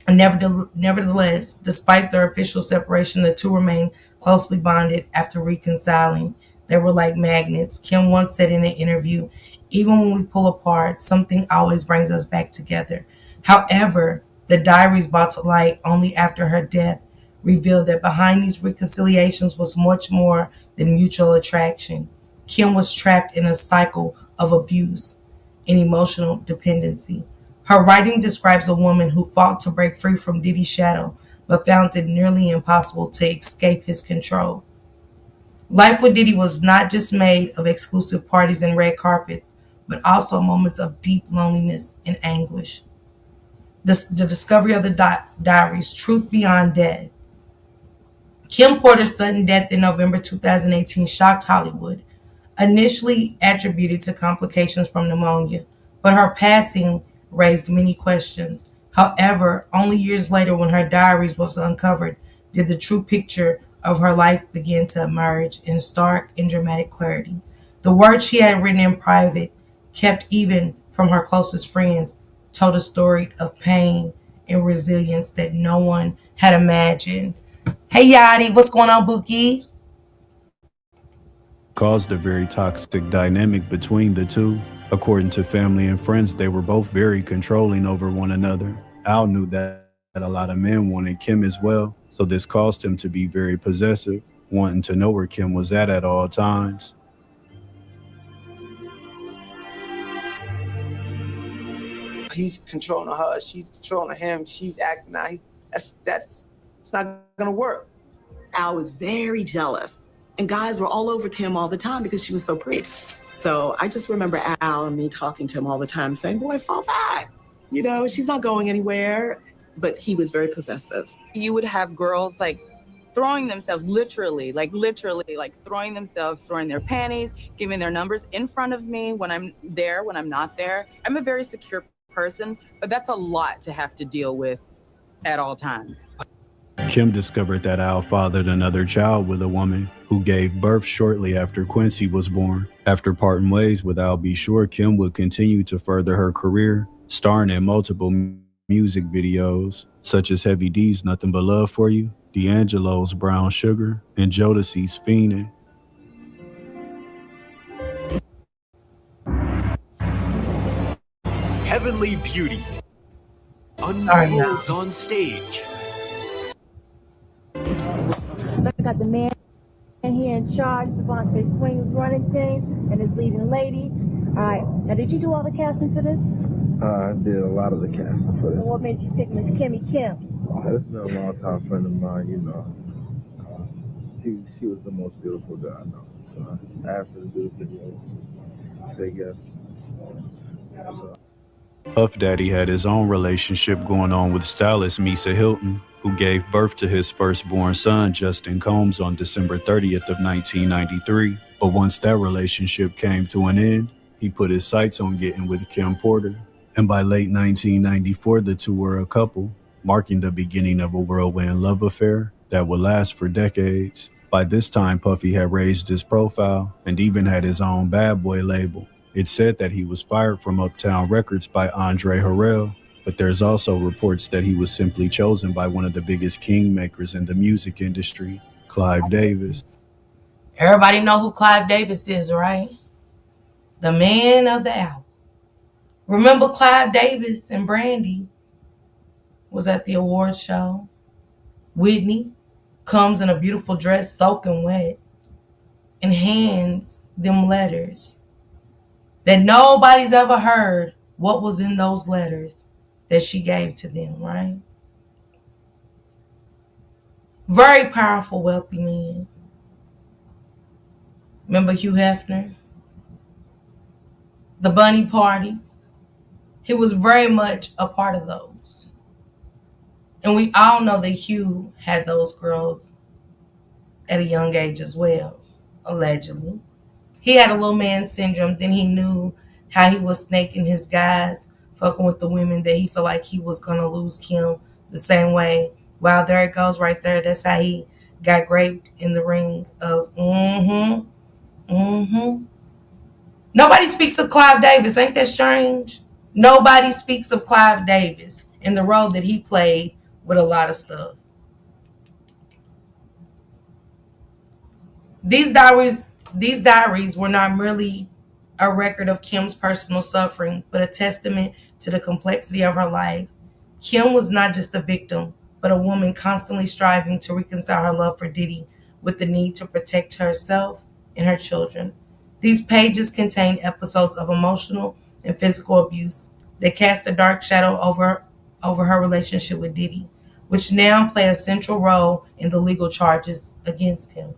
Nevertheless, despite their official separation, the two remained closely bonded after reconciling. They were like magnets. Kim once said in an interview, "Even when we pull apart, something always brings us back together." However, the diaries brought to light only after her death revealed that behind these reconciliations was much more than mutual attraction. Kim was trapped in a cycle of abuse and emotional dependency. Her writing describes a woman who fought to break free from Diddy's shadow, but found it nearly impossible to escape his control. Life with Diddy was not just made of exclusive parties and red carpets, but also moments of deep loneliness and anguish. The discovery of the diaries, Truth Beyond Death. Kim Porter's sudden death in November 2018 shocked Hollywood, initially attributed to complications from pneumonia, but her passing raised many questions. However, only years later, when her diaries was uncovered, did the true picture of her life begin to emerge in stark and dramatic clarity. The words she had written in private, kept even from her closest friends, told a story of pain and resilience that no one had imagined. Hey Yachty, what's going on, Bookie? Caused a very toxic dynamic between the two. According to family and friends, they were both very controlling over one another. Al knew that a lot of men wanted Kim as well, so this caused him to be very possessive, wanting to know where Kim was at all times. He's controlling her, she's controlling him, she's acting out. It's not gonna work. Al was very jealous. And guys were all over Kim all the time because she was so pretty. So I just remember Al and me talking to him all the time saying, boy, fall back. You know, she's not going anywhere. But he was very possessive. You would have girls like throwing themselves literally throwing themselves, throwing their panties, giving their numbers in front of me when I'm there, when I'm not there. I'm a very secure person, but that's a lot to have to deal with at all times. Kim discovered that Al fathered another child with a woman who gave birth shortly after Quincy was born. After parting ways with Al B. Sure, Kim would continue to further her career, starring in multiple music videos, such as Heavy D's Nothing But Love For You, D'Angelo's Brown Sugar, and Jodeci's Fiendin'. Heavenly Beauty unfolds on stage. Got the man here in charge, Devontae Swings running things, and his leading lady. All right, now did you do all the casting for this? I did a lot of the casting for this. What made you pick Miss Kimmy Kim? This is a long-time friend of mine, you know. She was the most beautiful girl I know. So I asked her to do the video. She said yes. Puff Daddy had his own relationship going on with stylist Misa Hilton, who gave birth to his firstborn son, Justin Combs, on December 30th of 1993. But once that relationship came to an end, he put his sights on getting with Kim Porter. And by late 1994, the two were a couple, marking the beginning of a whirlwind love affair that would last for decades. By this time, Puffy had raised his profile and even had his own bad boy label. It's said that he was fired from Uptown Records by Andre Harrell, but there's also reports that he was simply chosen by one of the biggest kingmakers in the music industry, Clive Davis. Everybody know who Clive Davis is, right? The man of the album. Remember Clive Davis and Brandy was at the awards show. Whitney comes in a beautiful dress, soaking wet, and hands them letters that nobody's ever heard what was in those letters that she gave to them, right? Very powerful, wealthy man. Remember Hugh Hefner? The bunny parties. He was very much a part of those. And we all know that Hugh had those girls at a young age as well, allegedly. He had a little man syndrome. Then he knew how he was snaking his guys, fucking with the women that he felt like he was going to lose Kim the same way. Wow, there it goes right there. That's how he got raped in the ring of Nobody speaks of Clive Davis. Ain't that strange? Nobody speaks of Clive Davis and the role that he played with a lot of stuff. These diaries were not merely a record of Kim's personal suffering, but a testament to the complexity of her life. Kim was not just a victim, but a woman constantly striving to reconcile her love for Diddy with the need to protect herself and her children. These pages contain episodes of emotional and physical abuse that cast a dark shadow over her relationship with Diddy, which now play a central role in the legal charges against him.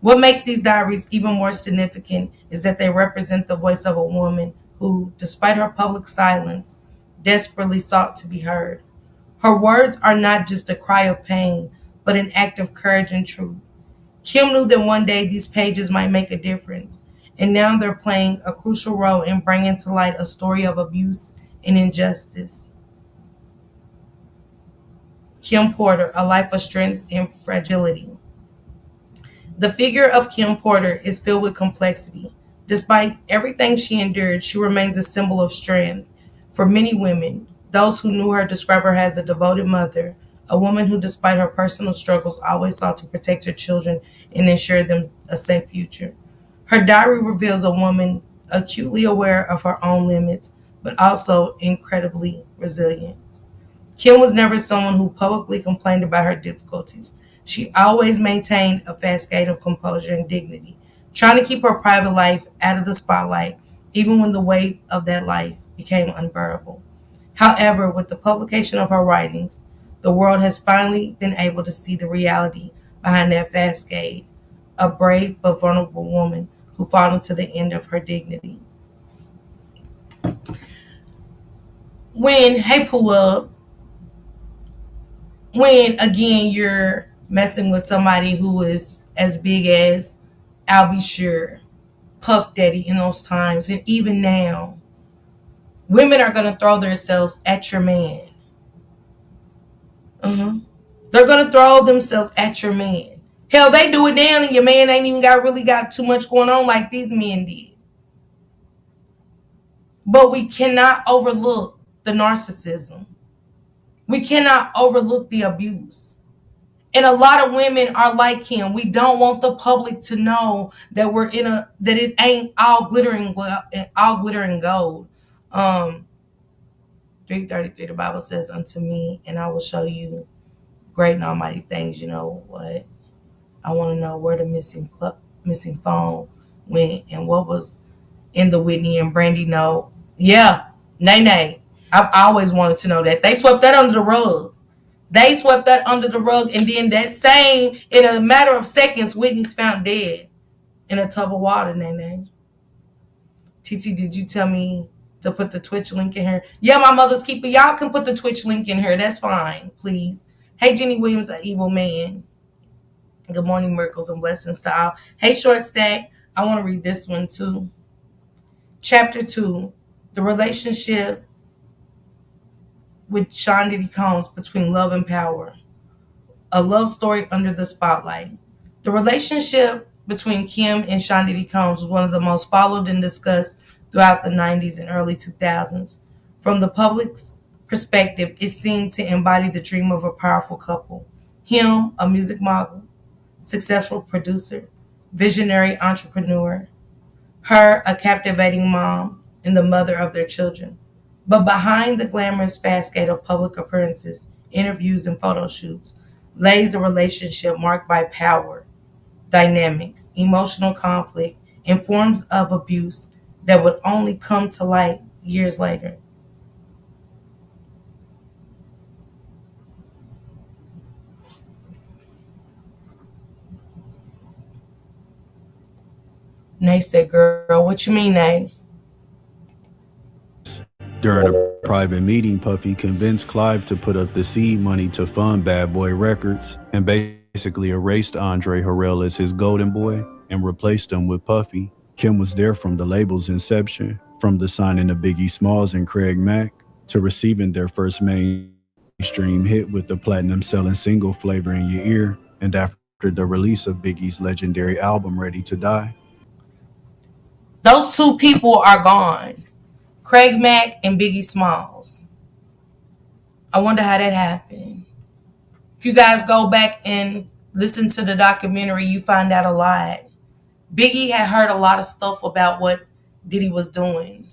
What makes these diaries even more significant is that they represent the voice of a woman who, despite her public silence, desperately sought to be heard. Her words are not just a cry of pain, but an act of courage and truth. Kim knew that one day these pages might make a difference, and now they're playing a crucial role in bringing to light a story of abuse and injustice. Kim Porter, A Life of Strength and Fragility. The figure of Kim Porter is filled with complexity. Despite everything she endured, she remains a symbol of strength. For many women, those who knew her describe her as a devoted mother, a woman who, despite her personal struggles, always sought to protect her children and ensure them a safe future. Her diary reveals a woman acutely aware of her own limits, but also incredibly resilient. Kim was never someone who publicly complained about her difficulties. She always maintained a cascade of composure and dignity, trying to keep her private life out of the spotlight, even when the weight of that life became unbearable. However, with the publication of her writings, the world has finally been able to see the reality behind that cascade, a brave but vulnerable woman who fought until the end of her dignity. When again you're messing with somebody who is as big as Al B. Sure, Puff Daddy in those times, and even now, women are going to throw themselves at your man. They're going to throw themselves at your man. Hell, they do it now, and your man ain't even got too much going on like these men did. But we cannot overlook the narcissism. We cannot overlook the abuse. And a lot of women are like him. We don't want the public to know that that it ain't all glittering gold. 3:33, the Bible says unto me, and I will show you great and almighty things. You know what? I want to know where the missing phone went and what was in the Whitney and Brandy note. Yeah, nay. I've always wanted to know that. They swept that under the rug. And then that same, in a matter of seconds, Whitney's found dead in a tub of water, nay. TT, did you tell me to put the Twitch link in here? Yeah, my mother's keeper. Y'all can put the Twitch link in here. That's fine, please. Hey, Jenny Williams, an evil man. Good morning, miracles and blessings to all. Hey, Short Stack. I want to read this one too. Chapter 2, the relationship with Sean Diddy Combs between love and power. A love story under the spotlight. The relationship between Kim and Sean Diddy Combs was one of the most followed and discussed throughout the 90s and early 2000s. From the public's perspective, it seemed to embody the dream of a powerful couple. Him, a music mogul, successful producer, visionary entrepreneur. Her, a captivating mom and the mother of their children. But behind the glamorous cascade of public appearances, interviews, and photo shoots lays a relationship marked by power, dynamics, emotional conflict, and forms of abuse that would only come to light years later. Nay said, girl, what you mean, Nay? During a private meeting, Puffy convinced Clive to put up the seed money to fund Bad Boy Records and basically erased Andre Harrell as his golden boy and replaced him with Puffy. Kim was there from the label's inception, from the signing of Biggie Smalls and Craig Mack to receiving their first mainstream hit with the platinum-selling single Flavor in Your Ear, and after the release of Biggie's legendary album Ready to Die. Those two people are gone. Craig Mack and Biggie Smalls. I wonder how that happened. If you guys go back and listen to the documentary, you find out a lot. Biggie had heard a lot of stuff about what Diddy was doing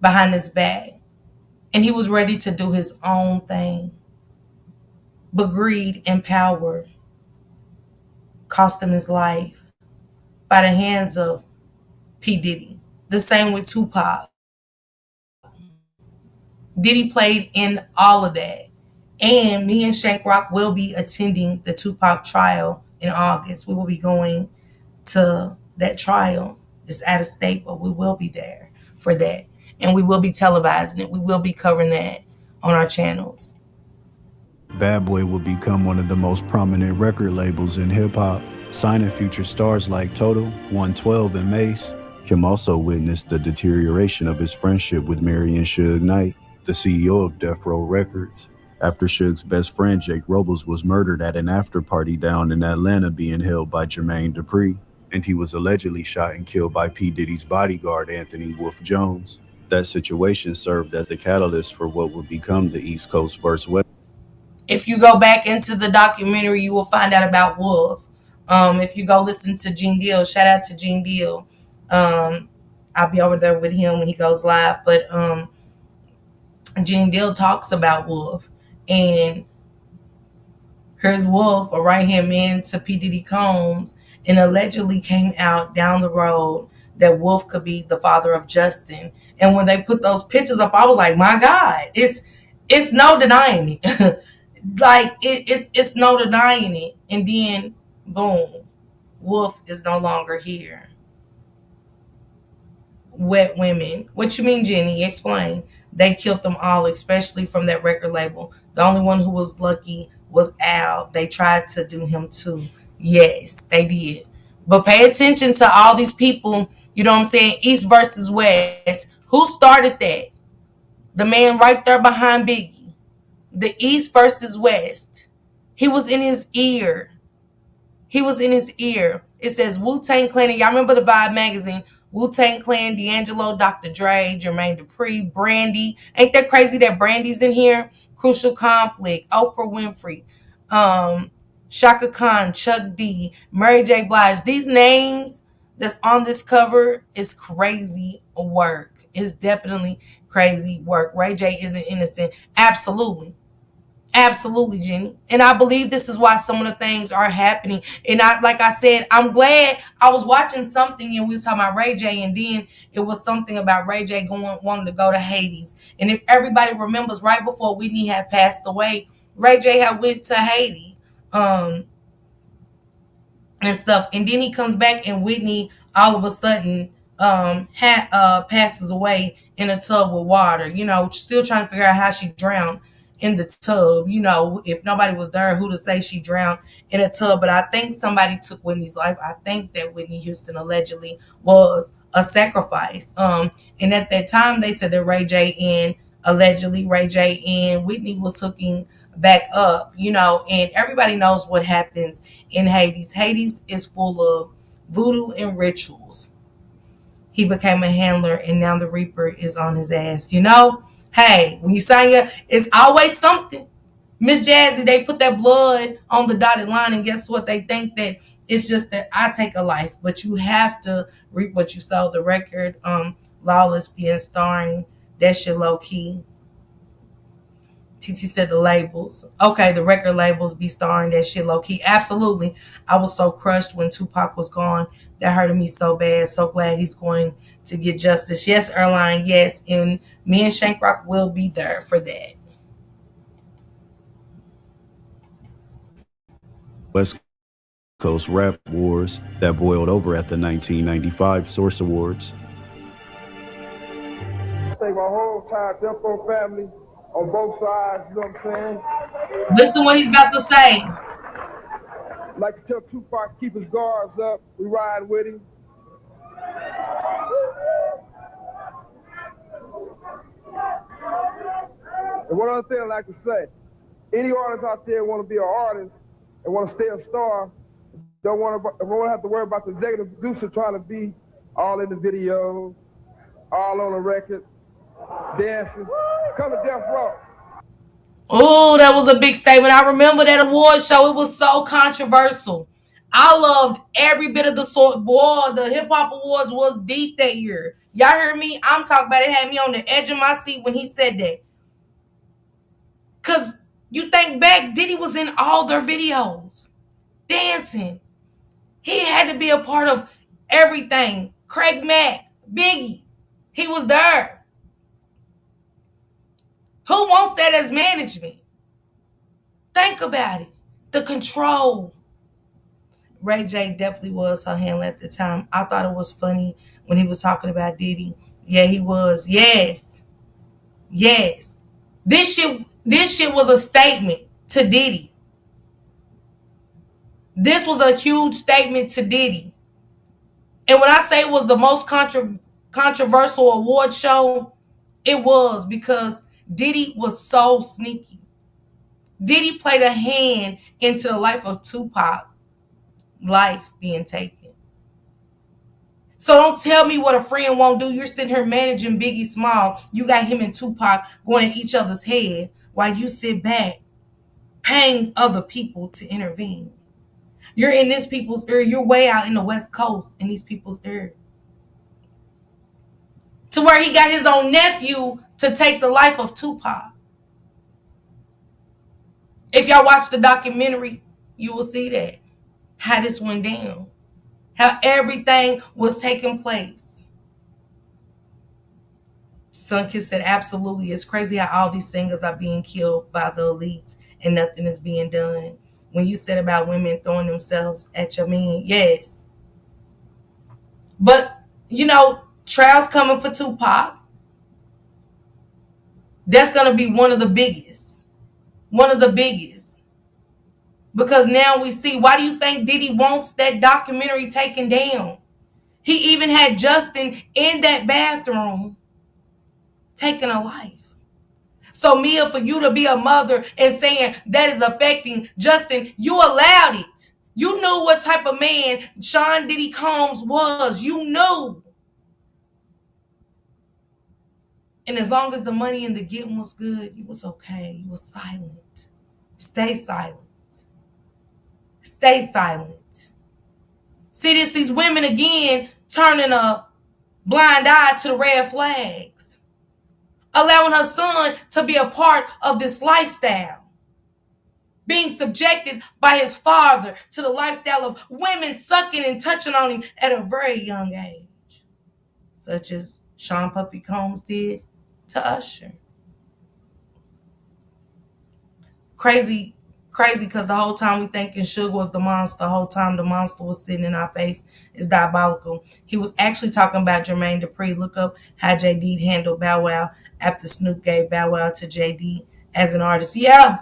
behind his back. And he was ready to do his own thing. But greed and power cost him his life by the hands of P. Diddy. The same with Tupac. Diddy played in all of that. And me and Shank Rock will be attending the Tupac trial in August. We will be going to that trial. It's out of state, but we will be there for that. And we will be televising it. We will be covering that on our channels. Bad Boy will become one of the most prominent record labels in hip-hop, signing future stars like Total, 112, and Mace. Kim also witnessed the deterioration of his friendship with Marion Suge Knight, the CEO of Death Row Records, after Suge's best friend Jake Robles was murdered at an after-party down in Atlanta being held by Jermaine Dupri, and he was allegedly shot and killed by P. Diddy's bodyguard Anthony Wolf Jones. That situation served as the catalyst for what would become the East Coast vs. West. If you go back into the documentary, you will find out about Wolf. If you go listen to Gene Deal, shout out to Gene Deal. I'll be over there with him when he goes live. But Gene Deal talks about Wolf. And here's Wolf, a right-hand man to P. Diddy Combs, and allegedly came out down the road that Wolf could be the father of Justin. And when they put those pictures up, I was like, my God, it's no denying it. Like, it's no denying it. And then, boom, Wolf is no longer here. Wet women. What you mean, Jenny? Explain. They killed them all, especially from that record label. The only one who was lucky was Al. They tried to do him too. Yes, they did. But pay attention to all these people, you know what I'm saying? East versus West. Who started that? The man right there behind Biggie. The East versus West. He was in his ear. He was in his ear. It says Wu-Tang Clan. Y'all remember the Vibe magazine? Wu-Tang Clan, D'Angelo, Dr. Dre, Jermaine Dupri, Brandy. Ain't that crazy that Brandy's in here? Crucial Conflict, Oprah Winfrey, Shaka Khan, Chuck D, Mary J. Blige. These names that's on this cover is crazy work. It's definitely crazy work. Ray J isn't innocent. Absolutely. Absolutely, Jenny. And I believe this is why some of the things are happening. And like I said, I'm glad I was watching something and we was talking about Ray J, and then it was something about Ray J wanting to go to Hades. And if everybody remembers, right before Whitney had passed away, Ray J had went to Haiti and stuff. And then he comes back and Whitney all of a sudden passes away in a tub with water, you know, still trying to figure out how she drowned in the tub. You know, if nobody was there, who to say she drowned in a tub? But I think somebody took Whitney's life. I think that Whitney Houston allegedly was a sacrifice. And at that time, they said that allegedly Ray J and Whitney was hooking back up, you know, and everybody knows what happens in Hades. Hades is full of voodoo and rituals. He became a handler, and now the Reaper is on his ass, you know? Hey, when you sign up, it's always something. Miss Jazzy, they put that blood on the dotted line, and guess what? They think that it's just that I take a life, but you have to reap what you sow. The record, Lawless being starring, that shit low key. TT said the labels. Okay, the record labels be starring that shit low key. Absolutely. I was so crushed when Tupac was gone. That hurted me so bad. So glad he's going to get justice. Yes, Erline, yes. And me and Shank Rock will be there for that. West Coast rap wars that boiled over at the 1995 Source Awards. Thank my whole entire Death Row family on both sides, you know what I'm saying? Listen what he's about to say. Like to tell Tupac, keep his guards up. We ride with him. And one other thing I'd like to say, any artist out there want to be an artist and want to stay a star, don't want to have to worry about the executive producer trying to be all in the videos, all on the record, dancing. Come to Death Row. Oh, that was a big statement. I remember that award show. It was so controversial. I loved every bit of the sort. Boy, the hip hop awards was deep that year. Y'all heard me? I'm talking about it. Had me on the edge of my seat when he said that. Cause you think back, Diddy was in all their videos, dancing. He had to be a part of everything. Craig Mack, Biggie, he was there. Who wants that as management? Think about it. The control. Ray J definitely was her handler at the time. I thought it was funny when he was talking about Diddy. Yeah, he was. Yes. Yes. This shit was a statement to Diddy. This was a huge statement to Diddy. And when I say it was the most controversial award show, it was because Diddy was so sneaky. Diddy played a hand into the life of Tupac, life being taken. So don't tell me what a friend won't do. You're sitting here managing Biggie Small. You got him and Tupac going at each other's head while you sit back paying other people to intervene. You're in this people's ear. You're way out in the West Coast in these people's ear. To where he got his own nephew to take the life of Tupac. If y'all watch the documentary, you will see that. How this went down. How everything was taking place. Sunkist said, absolutely. It's crazy how all these singers are being killed by the elites and nothing is being done. When you said about women throwing themselves at your men, yes. But, you know, trials coming for Tupac. That's going to be one of the biggest. One of the biggest. Because now we see, why do you think Diddy wants that documentary taken down? He even had Justin in that bathroom taking a life. So Mia, for you to be a mother and saying that is affecting Justin, you allowed it. You knew what type of man Sean Diddy Combs was. You knew. And as long as the money and the getting was good, you was okay. You was silent. Stay silent. Stay silent. See, this these women again turning a blind eye to the red flags. Allowing her son to be a part of this lifestyle. Being subjected by his father to the lifestyle of women sucking and touching on him at a very young age. Such as Sean Puffy Combs did to Usher. Crazy because the whole time we thinking Suge was the monster, the whole time the monster was sitting in our face. Is diabolical. He was actually talking about Jermaine Dupri. Look up how JD handled Bow Wow after Snoop gave Bow Wow to JD as an artist. Yeah.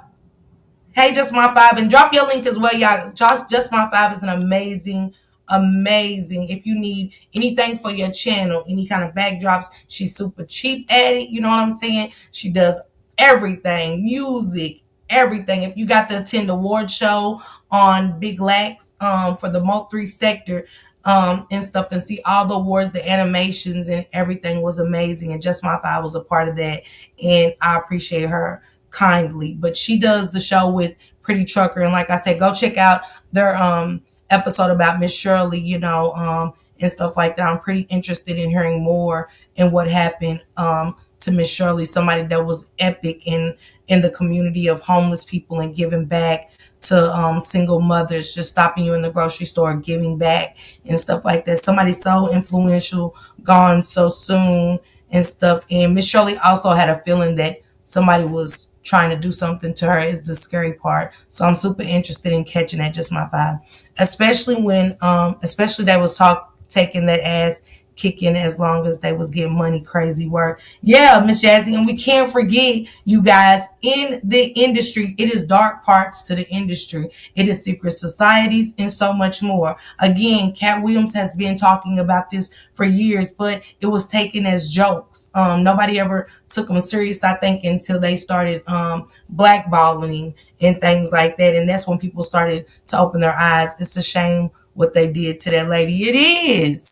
Hey, Just My Five, and drop your link as well, y'all. Just My Five is an amazing. If you need anything for your channel, any kind of backdrops, she's super cheap at it. You know what I'm saying? She does everything, music, everything. If you got to attend award show on Big Lax for the Mo3 sector and stuff, and see all the awards, the animations and everything was amazing. And Just My Five was a part of that, and I appreciate her kindly. But she does the show with Pretty Trucker, and like I said, go check out their episode about Miss Shirley, you know, and stuff like that. I'm pretty interested in hearing more and what happened to Miss Shirley, somebody that was epic in the community of homeless people and giving back to single mothers, just stopping you in the grocery store, giving back and stuff like that. Somebody so influential, gone so soon and stuff. And Miss Shirley also had a feeling that somebody was trying to do something to her, is the scary part. So I'm super interested in catching that Just My Five, especially when, especially that was taking that ass kick in as long as they was getting money. Crazy work. Yeah, Miss Jazzy. And we can't forget, you guys, in the industry, it is dark parts to the industry. It is secret societies and so much more. Again, Cat Williams has been talking about this for years, but it was taken as jokes. Nobody ever took them serious, I think, until they started blackballing and things like that. And that's when people started to open their eyes. It's a shame what they did to that lady. It is.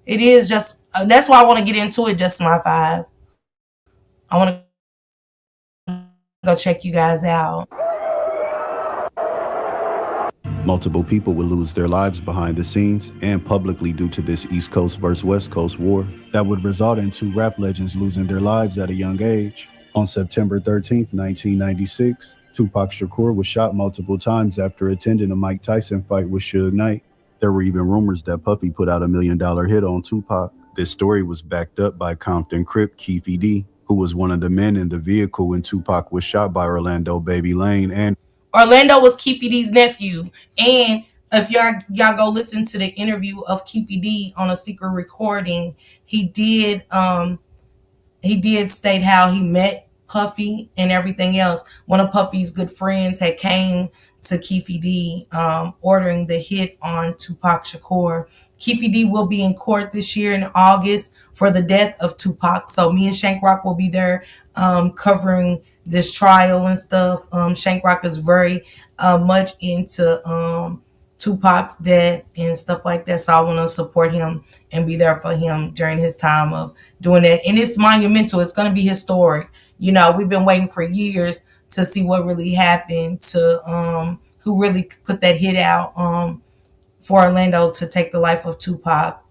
It is just, that's why I want to get into it, just my five. I want to go check you guys out. Multiple people would lose their lives behind the scenes and publicly due to this East Coast versus West Coast war that would result in two rap legends losing their lives at a young age. On September 13th, 1996, Tupac Shakur was shot multiple times after attending a Mike Tyson fight with Suge Knight. There were even rumors that Puffy put out $1 million hit on Tupac. This story was backed up by Compton Crip Keefe D, who was one of the men in the vehicle when Tupac was shot by Orlando Baby Lane. And Orlando was Keefe D's nephew. And if y'all go listen to the interview of Keefe D on a secret recording, he did state how he met Puffy and everything else. One of Puffy's good friends had came to Keefe D ordering the hit on Tupac Shakur. Keefe D will be in court this year in August for the death of Tupac. So me and Shank Rock will be there covering this trial and stuff. Shank Rock is very much into Tupac's death and stuff like that. So I want to support him and be there for him during his time of doing that. And it's monumental. It's going to be historic. You know, we've been waiting for years to see what really happened to who really put that hit out for Orlando to take the life of Tupac.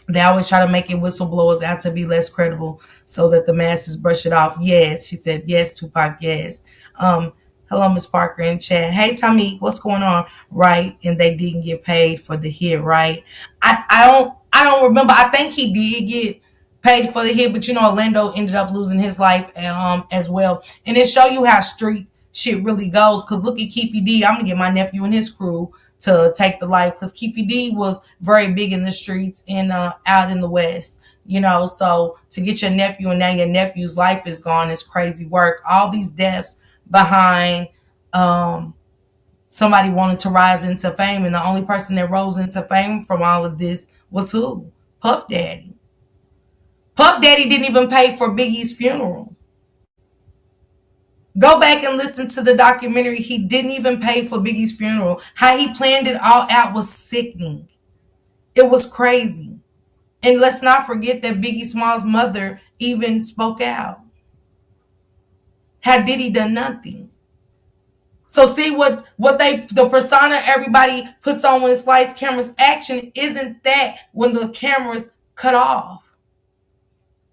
They always try to make it whistleblowers out to be less credible so that the masses brush it off. Yes, she said, yes, Tupac, yes. Hello, Miss Parker in chat. Hey, Tommy, what's going on? Right, and they didn't get paid for the hit, right? I don't remember. I think he did get paid for the hit, but you know, Orlando ended up losing his life as well. And it show you how street shit really goes. Cause look at Keefe D. I'm gonna get my nephew and his crew to take the life, because Keefe D was very big in the streets and out in the West. You know, so to get your nephew and now your nephew's life is gone is crazy work. All these deaths behind somebody wanted to rise into fame, and the only person that rose into fame from all of this was who? Puff Daddy. Puff Daddy didn't even pay for Biggie's funeral. Go back and listen to the documentary. He didn't even pay for Biggie's funeral. How he planned it all out was sickening. It was crazy. And let's not forget that Biggie Small's mother even spoke out. Had Diddy done nothing? So see what the persona everybody puts on when it's lights, cameras, action, isn't that when the cameras cut off?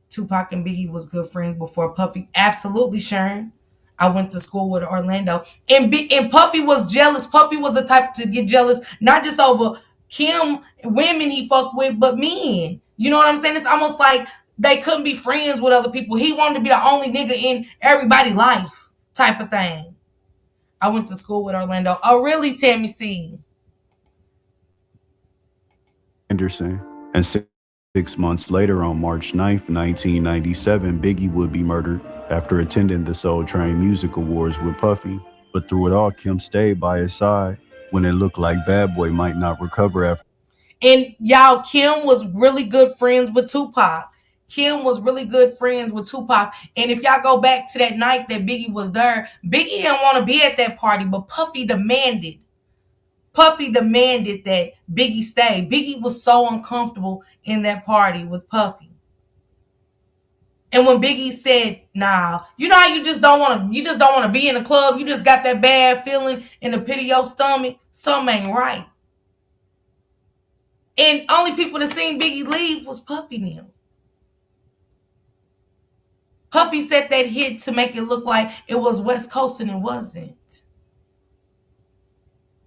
Tupac and Biggie was good friends before Puffy. Absolutely, Sharon. I went to school with Orlando. And Puffy was jealous. Puffy was the type to get jealous, not just over Kim, women he fucked with, but men. You know what I'm saying? It's almost like they couldn't be friends with other people. He wanted to be the only nigga in everybody's life type of thing. I went to school with Orlando. Oh, really, Tammy C? Anderson. And 6 months later, on March 9th, 1997, Biggie would be murdered after attending the Soul Train Music Awards with Puffy. But through it all, Kim stayed by his side when it looked like Bad Boy might not recover after. And y'all, Kim was really good friends with Tupac. Kim was really good friends with Tupac. And if y'all go back to that night that Biggie was there, Biggie didn't want to be at that party, but Puffy demanded that Biggie stay. Biggie was so uncomfortable in that party with Puffy. And when Biggie said, nah, you know how you just don't want to be in a club, you just got that bad feeling in the pit of your stomach, something ain't right. And only people that seen Biggie leave was Puffy and him. Puffy said that hit to make it look like it was West Coast, and it wasn't.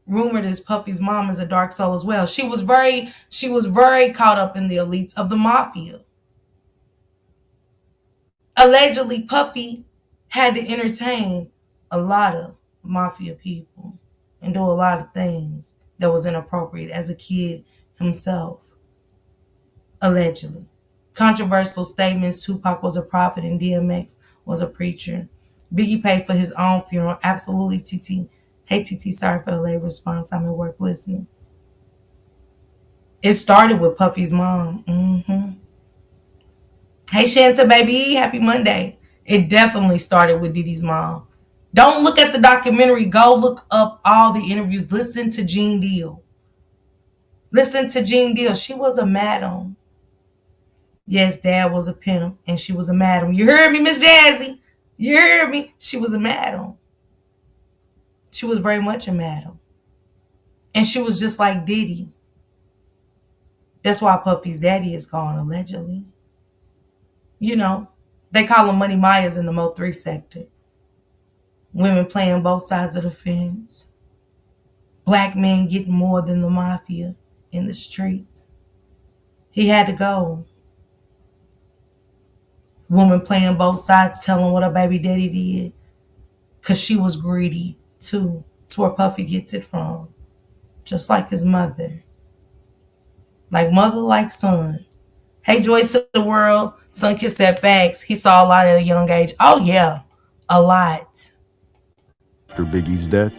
Rumored is Puffy's mom is a dark soul as well. She was very caught up in the elites of the mafia. Allegedly, Puffy had to entertain a lot of mafia people and do a lot of things that was inappropriate as a kid himself. allegedly. Controversial statements. Tupac was a prophet and DMX was a preacher. Biggie paid for his own funeral. Absolutely, TT. Hey, TT, sorry for the late response. I'm at work listening. It started with Puffy's mom. Hey, Shanta, baby. Happy Monday. It definitely started with Diddy's mom. Don't look at the documentary. Go look up all the interviews. Listen to Gene Deal. She was a madam. Yes, dad was a pimp and she was a madam. You heard me, Miss Jazzy? You heard me? She was a madam. She was very much a madam. And she was just like Diddy. That's why Puffy's daddy is gone, allegedly. You know, they call them Money Myers in the Mo3 sector. Women playing both sides of the fence. Black men getting more than the mafia in the streets. He had to go. Woman playing both sides, telling what her baby daddy did. Because she was greedy, too. It's where Puffy gets it from. Just like his mother. Like mother, like son. Hey, joy to the world. Sunkiss said facts. He saw a lot at a young age. Oh, yeah. A lot. After Biggie's death,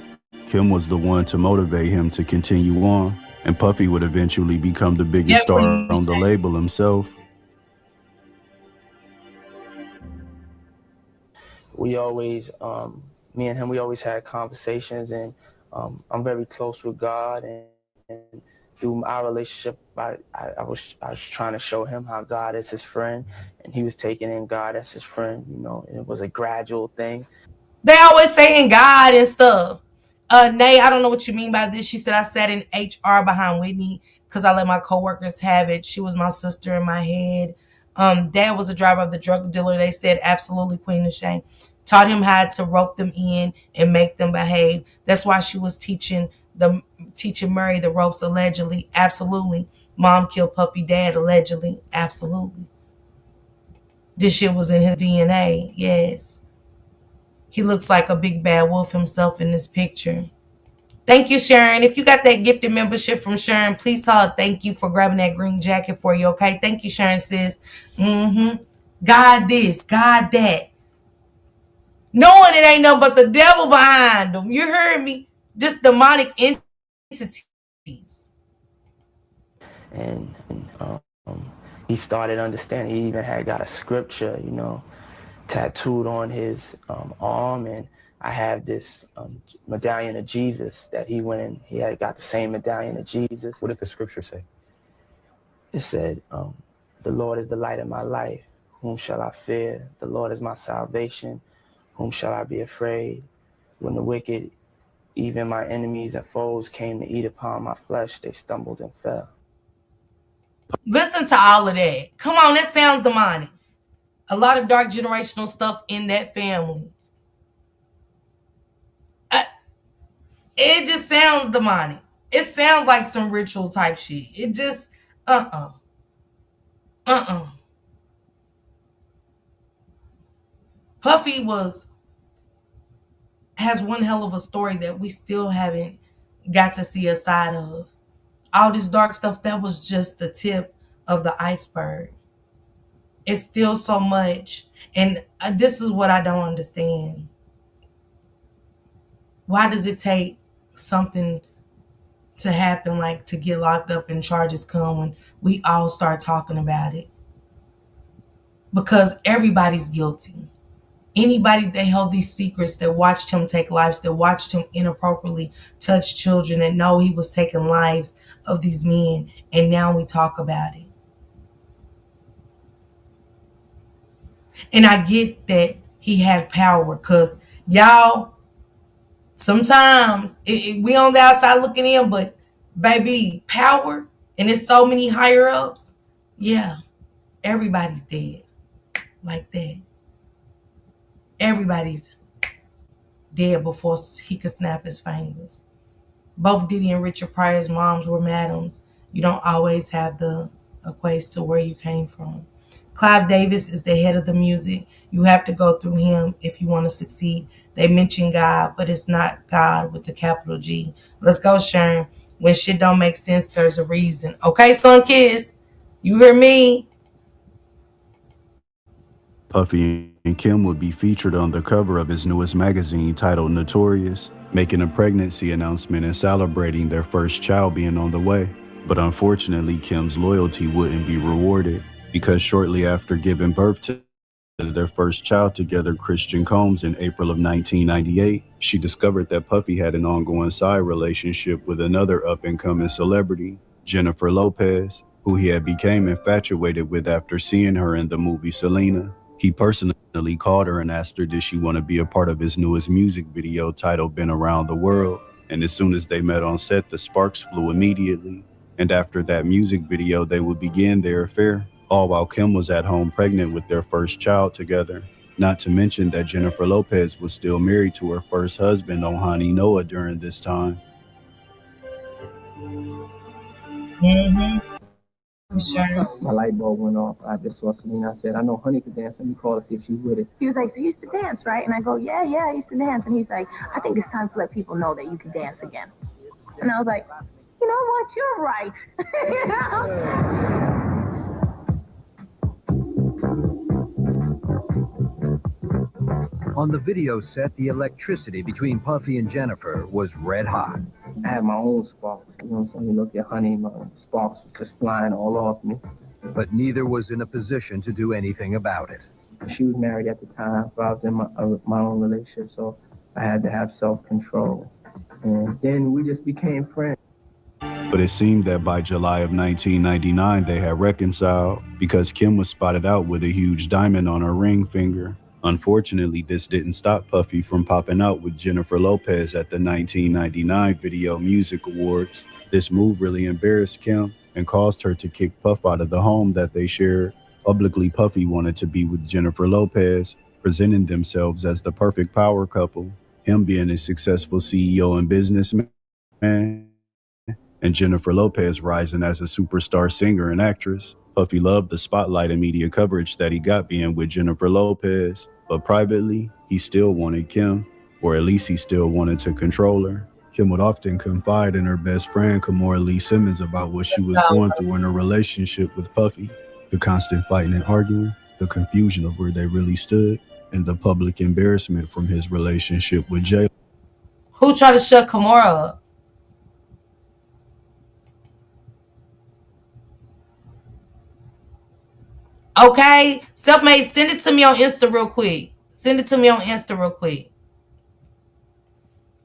Kim was the one to motivate him to continue on, and Puffy would eventually become the biggest star on the label himself. We always, me and him, we always had conversations, and I'm very close with God, and through our relationship, I was trying to show him how God is his friend, and he was taking in God as his friend, you know, and it was a gradual thing. They always saying God and stuff. Nay, I don't know what you mean by this. She said, I sat in HR behind Whitney because I let my coworkers have it. She was my sister in my head. Dad was a driver of the drug dealer. They said, absolutely, Queen of Shame. Taught him how to rope them in and make them behave. That's why she was teaching Murray the ropes, allegedly. Absolutely. Mom killed Puffy, dad, allegedly. Absolutely. This shit was in his DNA. Yes. He looks like a big bad wolf himself in this picture. Thank you, Sharon. If you got that gifted membership from Sharon, please tell her thank you for grabbing that green jacket for you, okay? Thank you, Sharon, sis. God this, God that. Knowing it ain't nothing but the devil behind them. You heard me? Just demonic entities. And he started understanding. He even had got a scripture, you know, tattooed on his arm, and I have this medallion of Jesus that he went in. He had got the same medallion of Jesus. What did the scripture say? It said, the Lord is the light of my life. Whom shall I fear? The Lord is my salvation. Whom shall I be afraid? When the wicked, even my enemies and foes, came to eat upon my flesh, they stumbled and fell. Listen to all of that. Come on, that sounds demonic. A lot of dark generational stuff in that family. It just sounds demonic. It sounds like some ritual type shit. It just, Puffy has one hell of a story that we still haven't got to see a side of. All this dark stuff, that was just the tip of the iceberg. It's still so much. And this is what I don't understand. Why does it take something to happen, like to get locked up and charges come, when we all start talking about it? Because everybody's guilty. Anybody that held these secrets, that watched him take lives, that watched him inappropriately touch children, and know he was taking lives of these men, and now we talk about it. And I get that he had power, because y'all, sometimes we on the outside looking in, but baby, power, and there's so many higher ups. Yeah, everybody's dead like that. Everybody's dead before he could snap his fingers. Both Diddy and Richard Pryor's moms were madams. You don't always have the equates to where you came from. Clive Davis is the head of the music. You have to go through him if you want to succeed. They mention God, but it's not God with the capital G. Let's go, Sharon. When shit don't make sense, there's a reason. Okay, Sunkiss? You hear me? Puffy and Kim would be featured on the cover of his newest magazine titled Notorious, making a pregnancy announcement and celebrating their first child being on the way. But unfortunately, Kim's loyalty wouldn't be rewarded because shortly after giving birth to their first child together, Christian Combs, in April of 1998, she discovered that Puffy had an ongoing side relationship with another up-and-coming celebrity, Jennifer Lopez, who he had become infatuated with after seeing her in the movie Selena. He personally called her and asked her did she want to be a part of his newest music video titled Been Around the World. And as soon as they met on set, the sparks flew immediately. And after that music video, they would begin their affair, all while Kim was at home pregnant with their first child together. Not to mention that Jennifer Lopez was still married to her first husband, Ohani Noah, during this time. Sure. My light bulb went off. I just saw Selena. I said, I know Honey could dance. Let me call her, see if she's with it. He was like, so you used to dance, right? And I go, yeah, I used to dance. And he's like, I think it's time to let people know that you can dance again. And I was like, you know what? You're right. You know? On the video set, the electricity between Puffy and Jennifer was red hot. I had my own sparks. You know what I'm saying? You look at Honey, my sparks was just flying all off me. But neither was in a position to do anything about it. She was married at the time, so I was in my own relationship, so I had to have self-control. And then we just became friends. But it seemed that by July of 1999, they had reconciled because Kim was spotted out with a huge diamond on her ring finger. Unfortunately, this didn't stop Puffy from popping out with Jennifer Lopez at the 1999 Video Music Awards. This move really embarrassed Kim and caused her to kick Puff out of the home that they shared. Publicly, Puffy wanted to be with Jennifer Lopez, presenting themselves as the perfect power couple, him being a successful CEO and businessman, and Jennifer Lopez rising as a superstar singer and actress. Puffy loved the spotlight and media coverage that he got being with Jennifer Lopez, but privately, he still wanted Kim, or at least he still wanted to control her. Kim would often confide in her best friend, Kimora Lee Simmons, about what she was going through in her relationship with Puffy. The constant fighting and arguing, the confusion of where they really stood, and the public embarrassment from his relationship with Jay. Who tried to shut Kimora up? Okay, Selfmade, send it to me on Insta real quick. Send it to me on Insta real quick.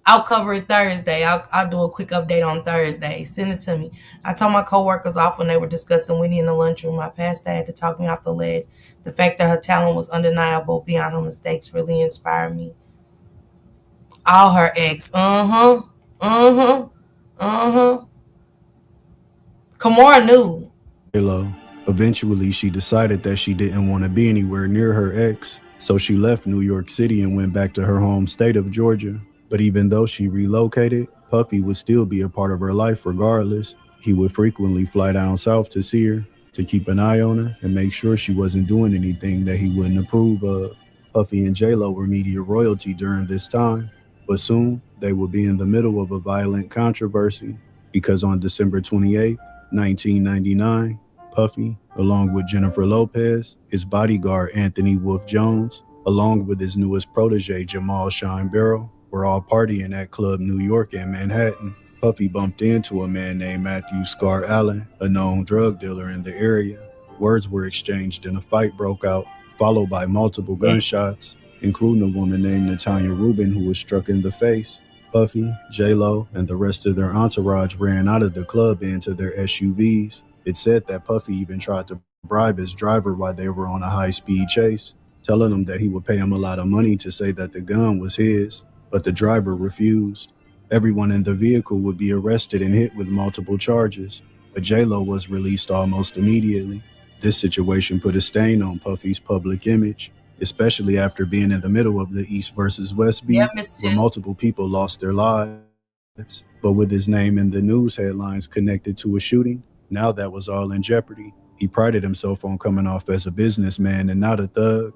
I'll cover it Thursday. I'll do a quick update on Thursday. Send it to me. I told my coworkers off when they were discussing Winnie in the lunchroom. My pastor had to talk me off the lid. The fact that her talent was undeniable beyond her mistakes really inspired me. All her ex. Kimora knew. J-Lo. Eventually, she decided that she didn't want to be anywhere near her ex, so she left New York City and went back to her home state of Georgia. But even though she relocated, Puffy would still be a part of her life regardless. He would frequently fly down south to see her, to keep an eye on her and make sure she wasn't doing anything that he wouldn't approve of. Puffy and J-Lo were media royalty during this time, but soon they would be in the middle of a violent controversy because on December 28, 1999, Puffy, along with Jennifer Lopez, his bodyguard Anthony Wolf Jones, along with his newest protege Jamal Shine Barrow, were all partying at Club New York in Manhattan. Puffy bumped into a man named Matthew Scar Allen, a known drug dealer in the area. Words were exchanged and a fight broke out, followed by multiple gunshots, including a woman named Natanya Rubin who was struck in the face. Puffy, J-Lo, and the rest of their entourage ran out of the club into their SUVs. It said that Puffy even tried to bribe his driver while they were on a high-speed chase, telling him that he would pay him a lot of money to say that the gun was his, but the driver refused. Everyone in the vehicle would be arrested and hit with multiple charges, but J-Lo was released almost immediately. This situation put a stain on Puffy's public image, especially after being in the middle of the East versus West beef, where multiple people lost their lives. But with his name in the news headlines connected to a shooting, now that was all in jeopardy. He prided himself on coming off as a businessman and not a thug.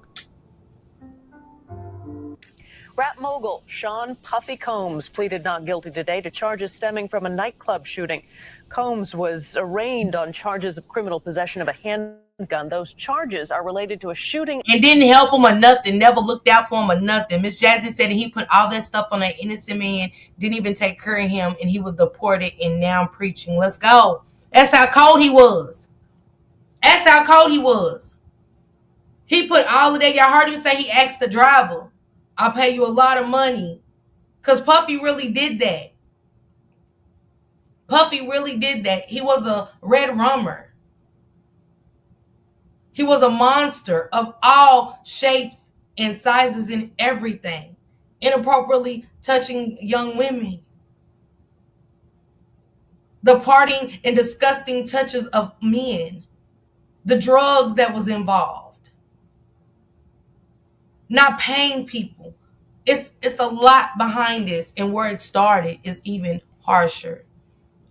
Rap mogul Sean Puffy Combs pleaded not guilty today to charges stemming from a nightclub shooting. Combs was arraigned on charges of criminal possession of a handgun. Those charges are related to a shooting. And didn't help him or nothing, never looked out for him or nothing. Miss Jazzy said he put all that stuff on an innocent man, didn't even take care of him, and he was deported and now preaching. Let's go. That's how cold he was. That's how cold he was. He put all of that. Y'all heard him say he asked the driver, I'll pay you a lot of money. Because Puffy really did that. Puffy really did that. He was a red rummer. He was a monster of all shapes and sizes and everything. Inappropriately touching young women. The partying and disgusting touches of men. The drugs that was involved. Not paying people. It's a lot behind this, and where it started is even harsher.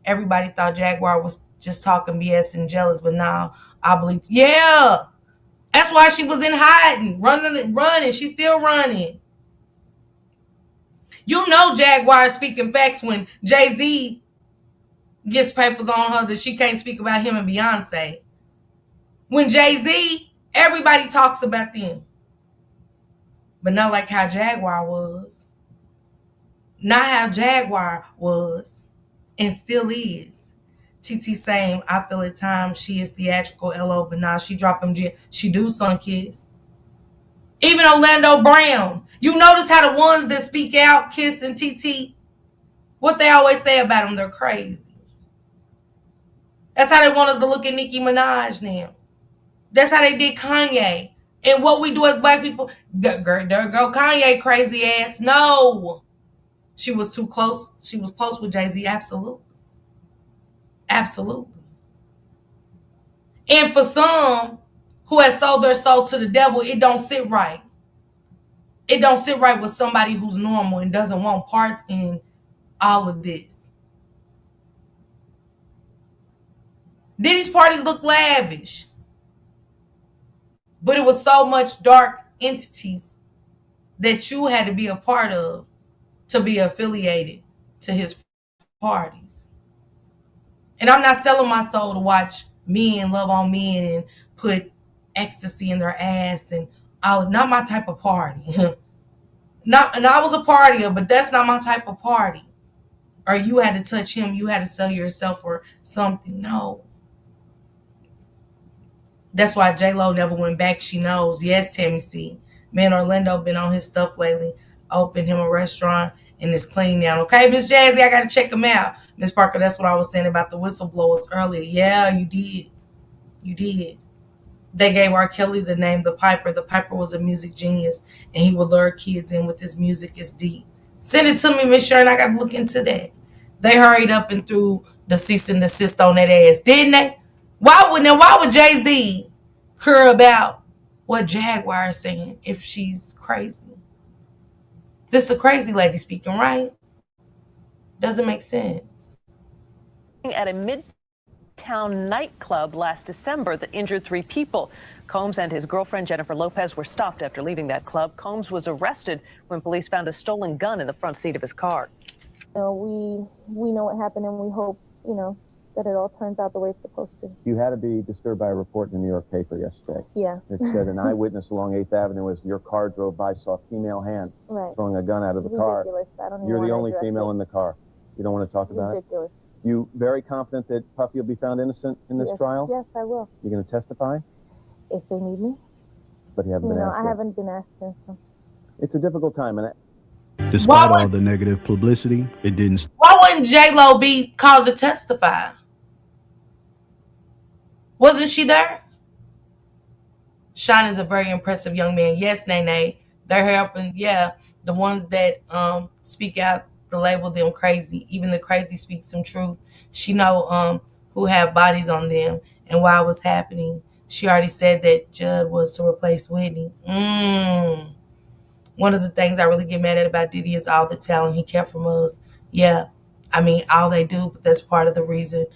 Everybody thought Jaguar was just talking BS and jealous, but now I believe, yeah. That's why she was in hiding, running. She's still running. You know Jaguar is speaking facts when Jay-Z gets papers on her that she can't speak about him and Beyonce. When Jay-Z, everybody talks about them. But not like how Jaguar was. Not how Jaguar was and still is. TT saying, I feel at times she is theatrical, LO, but now she drop them. She do some kids. Even Orlando Brown. You notice how the ones that speak out, Kiss and TT, what they always say about them, they're crazy. That's how they want us to look at Nicki Minaj now. That's how they did Kanye. And what we do as black people, girl Kanye crazy ass. No. She was too close. She was close with Jay-Z. Absolutely. Absolutely. And for some who has sold their soul to the devil, it don't sit right. It don't sit right with somebody who's normal and doesn't want parts in all of this. Diddy's parties look lavish. But it was so much dark entities that you had to be a part of to be affiliated to his parties. And I'm not selling my soul to watch men love on men and put ecstasy in their ass and all. Not my type of party. And I was a partier, but that's not my type of party. Or you had to touch him, you had to sell yourself for something. No. That's why J-Lo never went back. She knows. Yes, Tammy C. Man, Orlando been on his stuff lately. Opened him a restaurant and it's clean now. Okay, Miss Jazzy, I got to check him out. Miss Parker, that's what I was saying about the whistleblowers earlier. Yeah, you did. You did. They gave R. Kelly the name The Piper. The Piper was a music genius and he would lure kids in with his music. It's deep. Send it to me, Miss Sharon. I got to look into that. They hurried up and threw the cease and desist on that ass, didn't they? Why would Jay-Z care about what Jaguar is saying if she's crazy? This is a crazy lady speaking, right? Doesn't make sense. At a Midtown nightclub last December that injured 3 people. Combs and his girlfriend Jennifer Lopez were stopped after leaving that club. Combs was arrested when police found a stolen gun in the front seat of his car. We know what happened and we hope, that it all turns out the way it's supposed to. You had to be disturbed by a report in the New York paper yesterday. Yeah. It said an eyewitness along 8th Avenue as your car drove by saw a female hand throwing a gun out of the car. Ridiculous. I don't even You're the want to only female it. in the car. You don't want to talk about Ridiculous. it? You very confident that Puffy will be found innocent in this trial? Yes, I will. You're going to testify? If they need me. But you haven't been asked I yet. haven't been asked since. It's a difficult time. And Despite all the negative publicity, it didn't. Why wouldn't J-Lo be called to testify? Wasn't she there? Sean is a very impressive young man. Yes, Nene. They're helping. Yeah, the ones that speak out, the label them crazy. Even the crazy speak some truth. She know who have bodies on them and why it was happening. She already said that Judd was to replace Whitney. One of the things I really get mad at about Diddy is all the talent he kept from us. Yeah, I mean, all they do, but that's part of the reason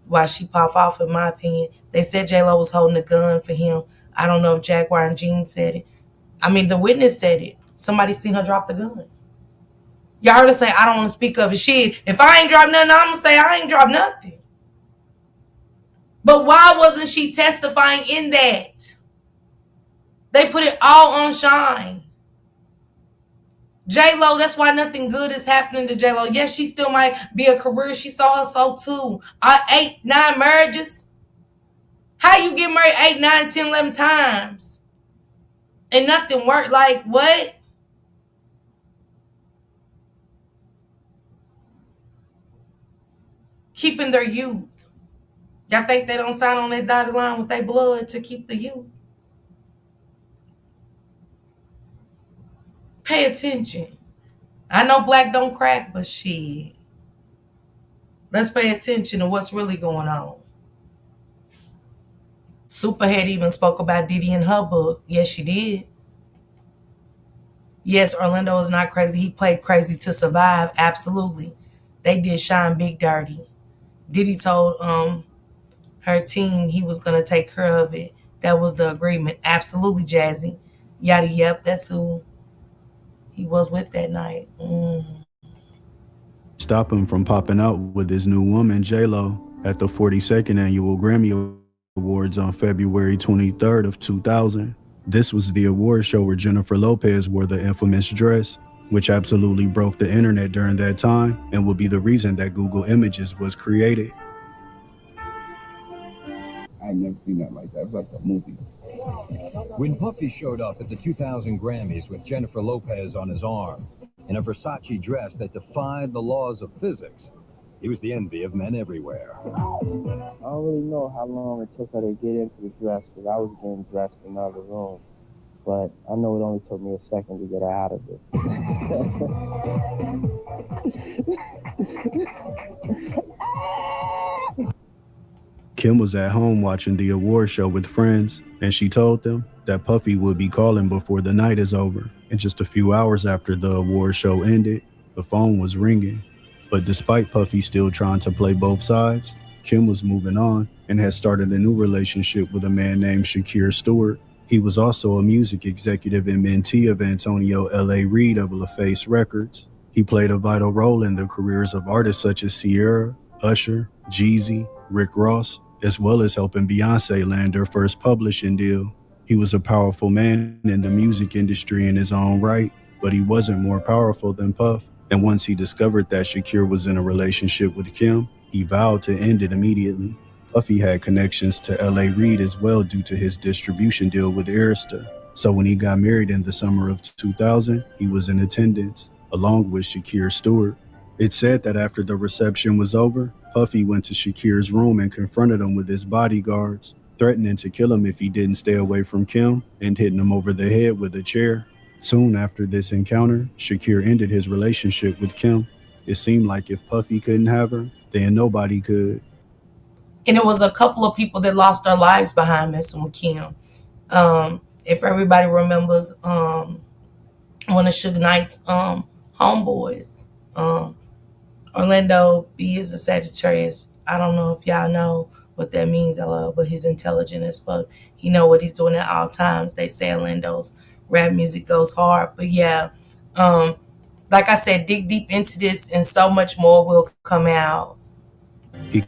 why she pop off, in my opinion. They said J-Lo was holding a gun for him. I don't know if Jaguar and Jean said it. I mean, the witness said it. somebody seen her drop the gun. Y'all heard her say, I don't want to speak of it. Shit, if I ain't dropped nothing, I'm going to say I ain't dropped nothing. But why wasn't she testifying in that? They put it all on Shine. J-Lo, that's why nothing good is happening to J-Lo. Yes, she still might be a career. She saw her so too. 8, 9 marriages. How you get married 8, 9, 10, 11 times? And nothing worked? Like, what? Keeping their youth. Y'all think they don't sign on that dotted line with their blood to keep the youth? Pay attention. I know black don't crack, but shit. Let's pay attention to what's really going on. Superhead even spoke about Diddy in her book. Yes, she did. Yes, Orlando is not crazy. He played crazy to survive. Absolutely. They did Shine big dirty. Diddy told her team he was going to take care of it. That was the agreement. Absolutely, Jazzy. Yada, yep, that's who he was with that night. Stop him from popping out with his new woman, J-Lo, at the 42nd Annual Grammy Awards on February 23rd of 2000. This was the award show where Jennifer Lopez wore the infamous dress, which absolutely broke the internet during that time and would be the reason that Google Images was created. I never seen that like that. It was like a movie. When Puffy showed up at the 2000 Grammys with Jennifer Lopez on his arm in a Versace dress that defied the laws of physics, he was the envy of men everywhere. I don't really know how long it took her to get into the dress because I was getting dressed in another room. But I know it only took me a second to get her out of it. Kim was at home watching the award show with friends, and she told them that Puffy would be calling before the night is over. And just a few hours after the award show ended, the phone was ringing. But despite Puffy still trying to play both sides, Kim was moving on and had started a new relationship with a man named Shakir Stewart. He was also a music executive and mentee of Antonio L.A. Reid of LaFace Records. He played a vital role in the careers of artists such as Ciara, Usher, Jeezy, Rick Ross, as well as helping Beyonce land her first publishing deal. He was a powerful man in the music industry in his own right, but he wasn't more powerful than Puff. And once he discovered that Shakir was in a relationship with Kim, he vowed to end it immediately. Puffy had connections to L.A. Reid as well due to his distribution deal with Arista. So when he got married in the summer of 2000, he was in attendance, along with Shakir Stewart. It's said that after the reception was over, Puffy went to Shakir's room and confronted him with his bodyguards, threatening to kill him if he didn't stay away from Kim and hitting him over the head with a chair. Soon after this encounter, Shakir ended his relationship with Kim. It seemed like if Puffy couldn't have her, then nobody could. And it was a couple of people that lost their lives behind messing with Kim. If everybody remembers, one of Suge Knight's homeboys, Orlando B is a Sagittarius. I don't know if y'all know what that means, but he's intelligent as fuck. He know what he's doing at all times. They say Orlando's rap music goes hard. But yeah, like I said, dig deep into this and so much more will come out. He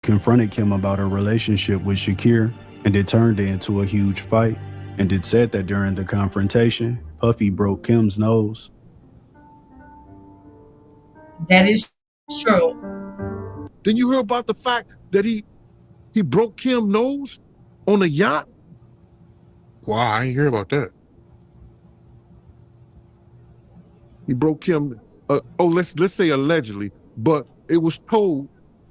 confronted Kim about her relationship with Shakir, and it turned into a huge fight. And it said that during the confrontation, Puffy broke Kim's nose. That is true. Then you heard about the fact that he broke Kim's nose on a yacht? Wow, I didn't hear about that. He broke Kim, let's say allegedly, but it was told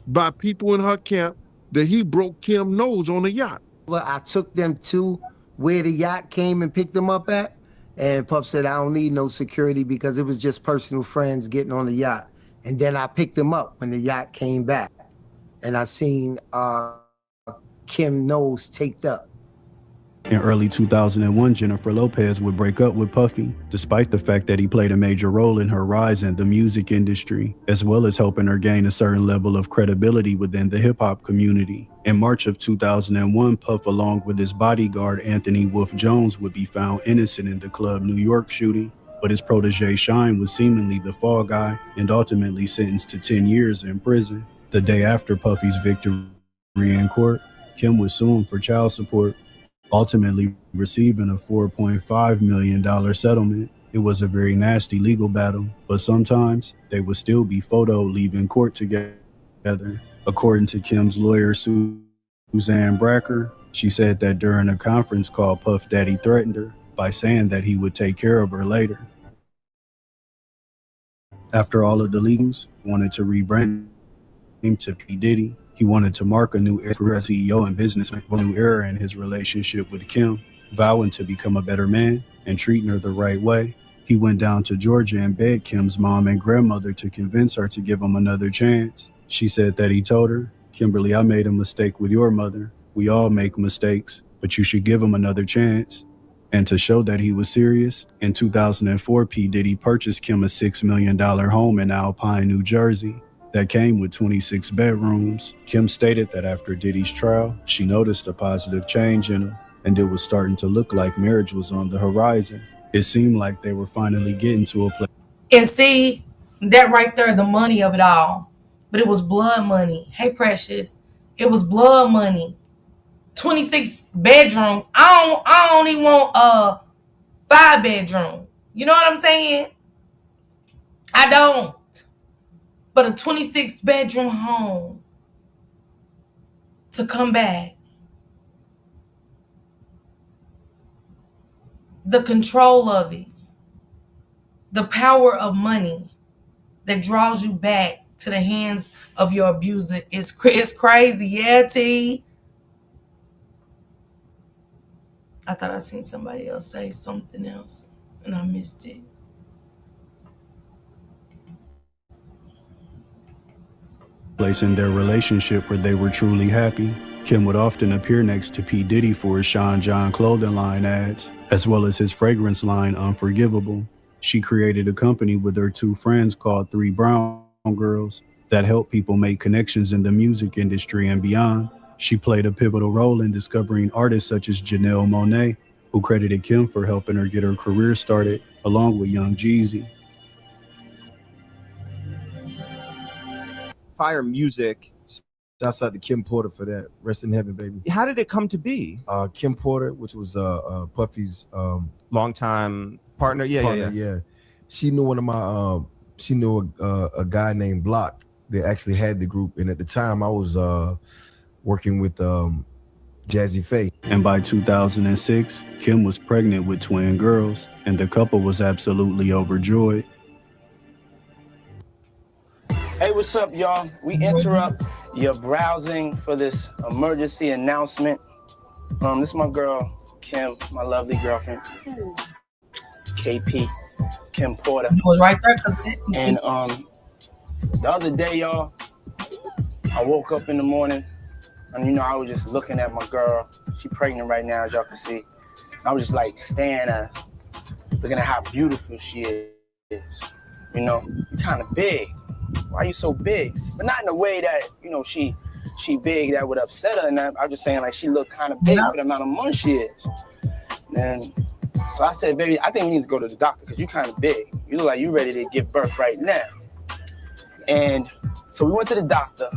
by people in her camp that he broke Kim's nose on a yacht. Well, I took them to where the yacht came and picked them up at, and Puff said, I don't need no security because it was just personal friends getting on the yacht. And then I picked them up when the yacht came back, and I seen Kim's nose taped up. In early 2001, Jennifer Lopez would break up with Puffy, despite the fact that he played a major role in her rise in the music industry, as well as helping her gain a certain level of credibility within the hip-hop community. In March of 2001, Puff, along with his bodyguard Anthony Wolf Jones, would be found innocent in the Club New York shooting. but his protege Shine was seemingly the fall guy and ultimately sentenced to 10 years in prison. The day after Puffy's victory in court, Kim was sued for child support, ultimately receiving a $4.5 million settlement. It was a very nasty legal battle, but sometimes they would still be photoed leaving court together. According to Kim's lawyer, Suzanne Bracker, she said that during a conference call, Puff Daddy threatened her by saying that he would take care of her later. After all of the legals, wanted to rebrand him to P. Diddy. He wanted to mark a new era as CEO and businessman, a new era in his relationship with Kim, vowing to become a better man and treating her the right way. He went down to Georgia and begged Kim's mom and grandmother to convince her to give him another chance. She said that he told her, "Kimberly, I made a mistake with your mother. We all make mistakes, but you should give him another chance." And to show that he was serious, in 2004, P. Diddy purchased Kim a $6 million home in Alpine, New Jersey that came with 26 bedrooms. Kim stated that after Diddy's trial, she noticed a positive change in him, and it was starting to look like marriage was on the horizon. It seemed like they were finally getting to a place. And see, that right there, the money of it all. But it was blood money. Hey, Precious. It was blood money. 26 bedroom. I don't even want a 5 bedroom. You know what I'm saying? I don't. But a 26 bedroom home to come back. The control of it. The power of money that draws you back to the hands of your abuser is crazy. Yeah, T. I thought I seen somebody else say something else and I missed it. Place in their relationship where they were truly happy. Kim would often appear next to P. Diddy for his Sean John clothing line ads, as well as his fragrance line Unforgivable. She created a company with her two friends called Three Brown Girls that help people make connections in the music industry and beyond. She played a pivotal role in discovering artists such as Janelle Monáe, who credited Kim for helping her get her career started, along with Young Jeezy. Fire music. Shouts out to Kim Porter for that. Rest in heaven, baby. How did it come to be? Kim Porter, which was Puffy's longtime partner. Yeah. She knew one of my. She knew a guy named Block that actually had the group, and at the time I was working with Jazzy Faye. And by 2006, Kim was pregnant with twin girls, and the couple was absolutely overjoyed. Hey, what's up, y'all? We interrupt your browsing for this emergency announcement. This is my girl, Kim, my lovely girlfriend, KP, Kim Porter. It was right there. And the other day, y'all, I woke up in the morning, and I was just looking at my girl. She pregnant right now, as y'all can see. I was just like staring at her, looking at how beautiful she is. You're kind of big. Why are you so big? But not in a way that, she big that would upset her. And I'm just saying, like, she looked kind of big for the amount of months she is. And so I said, baby, I think we need to go to the doctor because you're kind of big. You look like you're ready to give birth right now. And so we went to the doctor.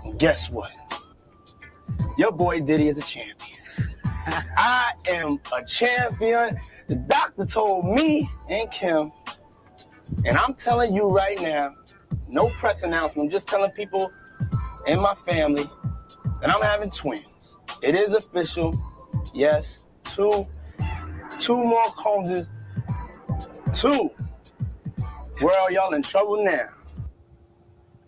And guess what? Your boy Diddy is a champion. I am a champion. The doctor told me and Kim, and I'm telling you right now, no press announcement, I'm just telling people in my family that I'm having twins. It is official. Yes, two more Combses. 2. Where are y'all in trouble now?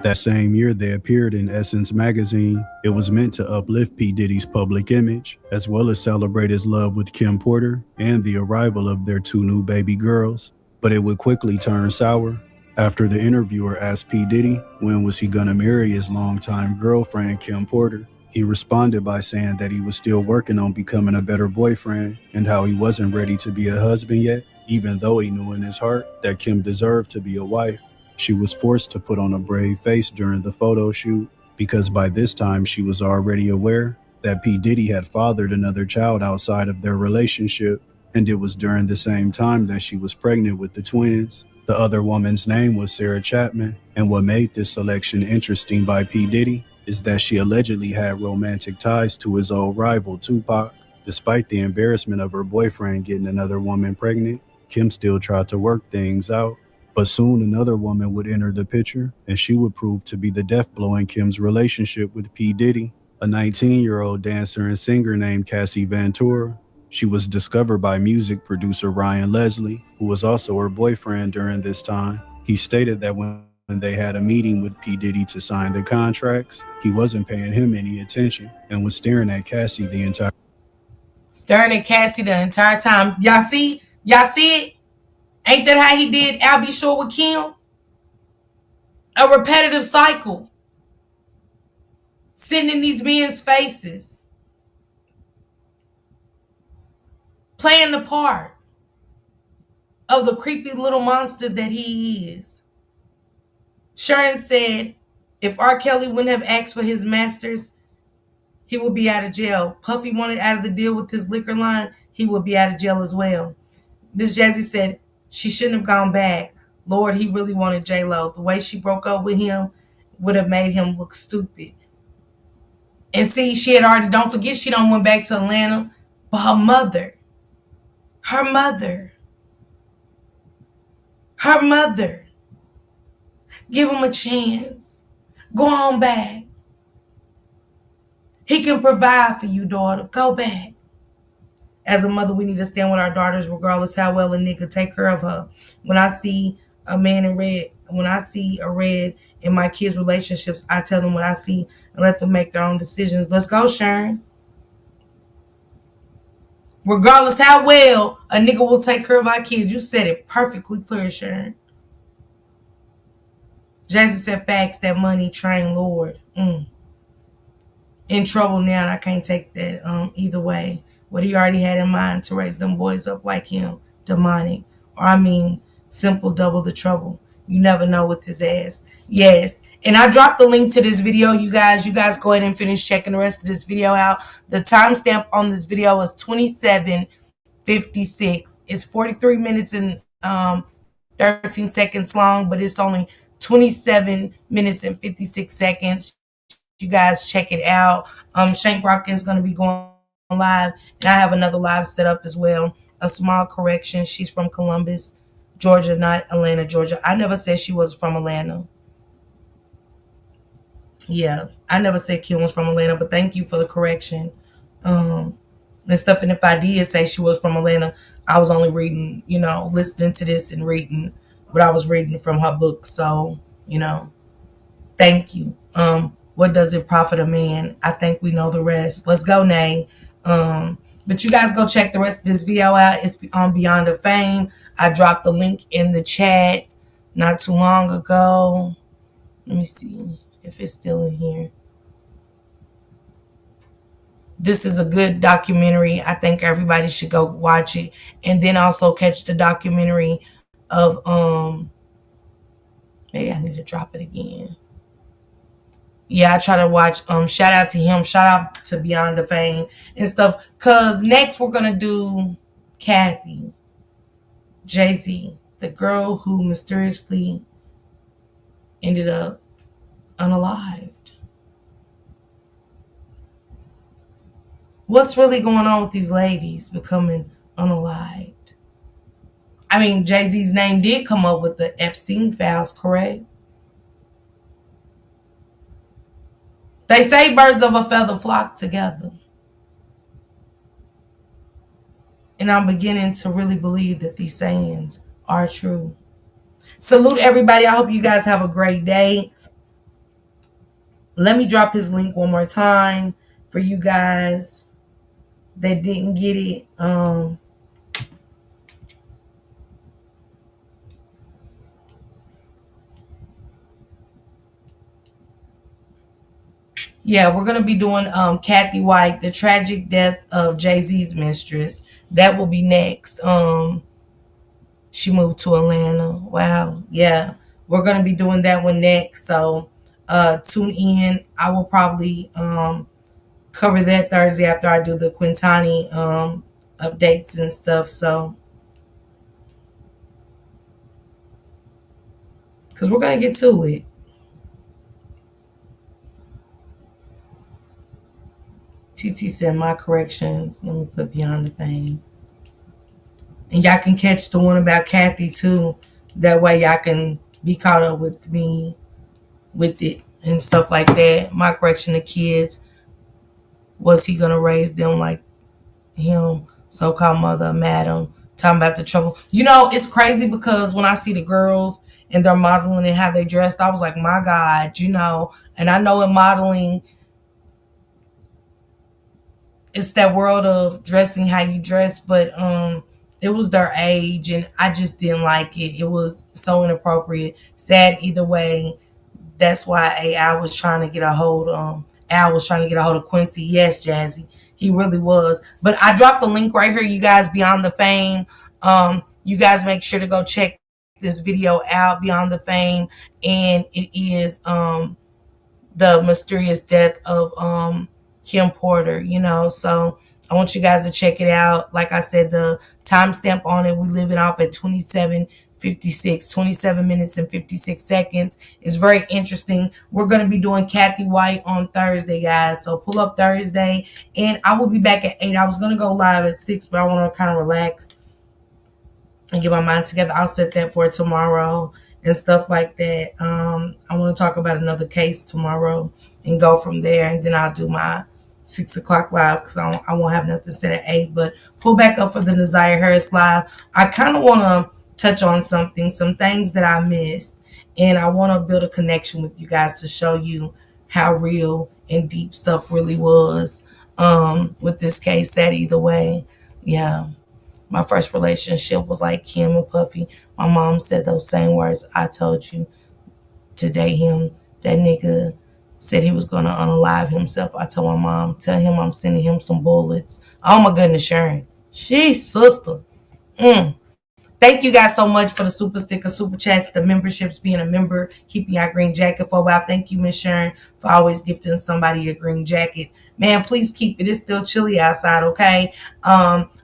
That same year, they appeared in Essence magazine. It was meant to uplift P. Diddy's public image, as well as celebrate his love with Kim Porter and the arrival of their 2 new baby girls. But it would quickly turn sour. After the interviewer asked P. Diddy when was he gonna marry his longtime girlfriend, Kim Porter, he responded by saying that he was still working on becoming a better boyfriend and how he wasn't ready to be a husband yet, even though he knew in his heart that Kim deserved to be a wife. She was forced to put on a brave face during the photo shoot because by this time she was already aware that P. Diddy had fathered another child outside of their relationship. and it was during the same time that she was pregnant with the twins. The other woman's name was Sarah Chapman, and what made this selection interesting by P. Diddy is that she allegedly had romantic ties to his old rival, Tupac. Despite the embarrassment of her boyfriend getting another woman pregnant, Kim still tried to work things out. But soon another woman would enter the picture, and she would prove to be the death blow in Kim's relationship with P. Diddy, a 19-year-old dancer and singer named Cassie Ventura. She was discovered by music producer Ryan Leslie, who was also her boyfriend during this time. He stated that when they had a meeting with P. Diddy to sign the contracts, he wasn't paying him any attention and was staring at Cassie the entire time. Y'all see? Y'all see it? Ain't that how he did Al B. Shore with Kim? A repetitive cycle. Sitting in these men's faces. Playing the part of the creepy little monster that he is. Sharon said if R. Kelly wouldn't have asked for his masters, he would be out of jail. Puffy wanted out of the deal with his liquor line, he would be out of jail as well. Miss Jazzy said she shouldn't have gone back. Lord, he really wanted J-Lo. The way she broke up with him would have made him look stupid. And see, she had already, don't forget she done went back to Atlanta, but her mother, give him a chance. Go on back. He can provide for you, daughter. Go back. As a mother, we need to stand with our daughters regardless how well a nigga take care of her. When I see a man in red, when I see a red in my kids' relationships, I tell them what I see and let them make their own decisions. Let's go, Sharon. Regardless how well a nigga will take care of our kids. You said it perfectly clear, Sharon. Jason said facts, that money train, Lord. In trouble now, and I can't take that either way. What he already had in mind to raise them boys up like him, demonic. Or I mean, simple double the trouble. You never know with his ass. Yes. And I dropped the link to this video, you guys. You guys go ahead and finish checking the rest of this video out. The timestamp on this video is 27:56. It's 43 minutes and 13 seconds long, but it's only 27 minutes and 56 seconds. You guys check it out. Shank Rock is going to be going live, and I have another live set up as well. A small correction. She's from Columbus, Georgia, not Atlanta, Georgia. I never said she was from Atlanta. Yeah, I never said Kim was from Atlanta, but thank you for the correction. And stuff. And if I did say she was from Atlanta, I was only reading, listening to this and reading what I was reading from her book. So, thank you. What does it profit a man? I think we know the rest. Let's go, Nay. But you guys go check the rest of this video out. It's on Beyond the Fame. I dropped the link in the chat not too long ago. Let me see if it's still in here. This is a good documentary. I think everybody should go watch it. And then also catch the documentary of, maybe I need to drop it again. Yeah, I try to watch, shout out to him, shout out to Beyond the Fame and stuff. Cause next we're gonna do Kathy, Jay-Z, the girl who mysteriously ended up unalived. What's really going on with these ladies becoming unalived? I mean, Jay-Z's name did come up with the Epstein files, correct? They say birds of a feather flock together. And I'm beginning to really believe that these sayings are true. Salute everybody. I hope you guys have a great day. Let me drop his link one more time for you guys that didn't get it. Yeah, we're going to be doing Kathy White, the tragic death of Jay-Z's mistress. That will be next. She moved to Atlanta. Wow. Yeah, we're going to be doing that one next. So tune in. I will probably cover that Thursday after I do the Quintani updates and stuff. So, because we're going to get to it. TT said my corrections. Let me put beyond the fame. And y'all can catch the one about Kathy too. That way y'all can be caught up with me with it and stuff like that. My correction to kids, was he going to raise them like him? So-called mother, madam, talking about the trouble. You know, it's crazy because when I see the girls and they're modeling and how they dressed, I was like, my God, you know. And I know in modeling, it's that world of dressing how you dress, but it was their age and I just didn't like it. It was so inappropriate. Sad either way. That's why Al was trying to get a hold of Quincy. Yes, Jazzy. He really was. But I dropped the link right here, you guys, Beyond the Fame. You guys make sure to go check this video out, Beyond the Fame. And it is the mysterious death of Kim Porter, you know. So I want you guys to check it out. Like I said, the timestamp on it, we leaving off at 27:56, 27 minutes and 56 seconds. It's very interesting. We're going to be doing Kathy White on Thursday, guys. So pull up Thursday, and I will be back at 8. I was going to go live at 6, but I want to kind of relax and get my mind together. I'll set that for tomorrow and stuff like that. I want to talk about another case tomorrow and go from there, and then I'll do my 6 o'clock live because I won't have nothing set at 8. But pull back up for the Nasiah Harris live. I kind of want to touch on some things that I missed, and I want to build a connection with you guys to show you how real and deep stuff really was with this case. That either way, yeah. My first relationship was like Kim and Puffy. My mom said those same words. I told you to date him. That nigga said he was going to unalive himself. I told my mom, tell him I'm sending him some bullets. Oh my goodness, Sharon. She's sister. Thank you guys so much for the super sticker, super chats, the memberships, being a member, keeping your green jacket for a while. Thank you, Miss Sharon, for always gifting somebody a green jacket. Man, please keep it. It's still chilly outside, okay?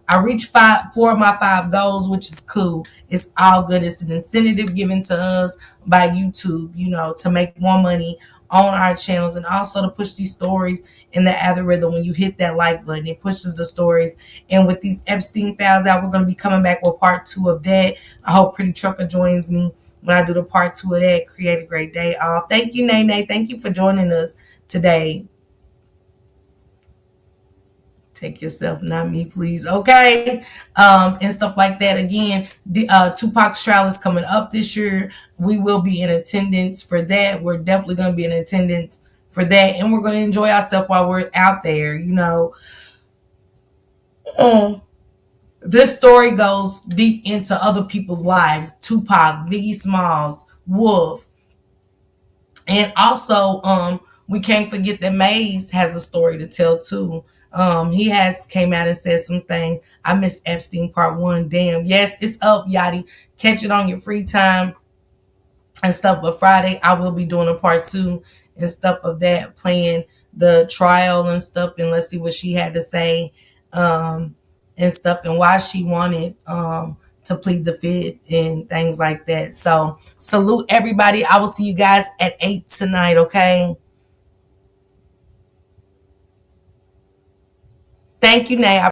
I reached 4 of my 5 goals, which is cool. It's all good. It's an incentive given to us by YouTube, you know, to make more money on our channels and also to push these stories in the algorithm. When you hit that like button, it pushes the stories. And with these Epstein files out, we're going to be coming back with part 2 of that. I hope Pretty Trucker joins me when I do the part 2 of that. Create a great day, all. Thank you, Nene. Thank you for joining us today. Take yourself, not me, please. Okay. And stuff like that. Again, Tupac's trial is coming up this year. We will be in attendance for that. We're definitely going to be in attendance for that. And we're going to enjoy ourselves while we're out there, you know. This story goes deep into other people's lives. Tupac, Biggie Smalls, Wolf. And also, we can't forget that Maze has a story to tell too. He has came out and said some things. I miss Epstein part 1. Damn. Yes, it's up, Yachty. Catch it on your free time and stuff. But Friday, I will be doing a part 2 and stuff of that, playing the trial and stuff. And let's see what she had to say and stuff, and why she wanted to plead the fifth and things like that. So salute everybody. I will see you guys at 8 tonight, okay? Thank you, Nay.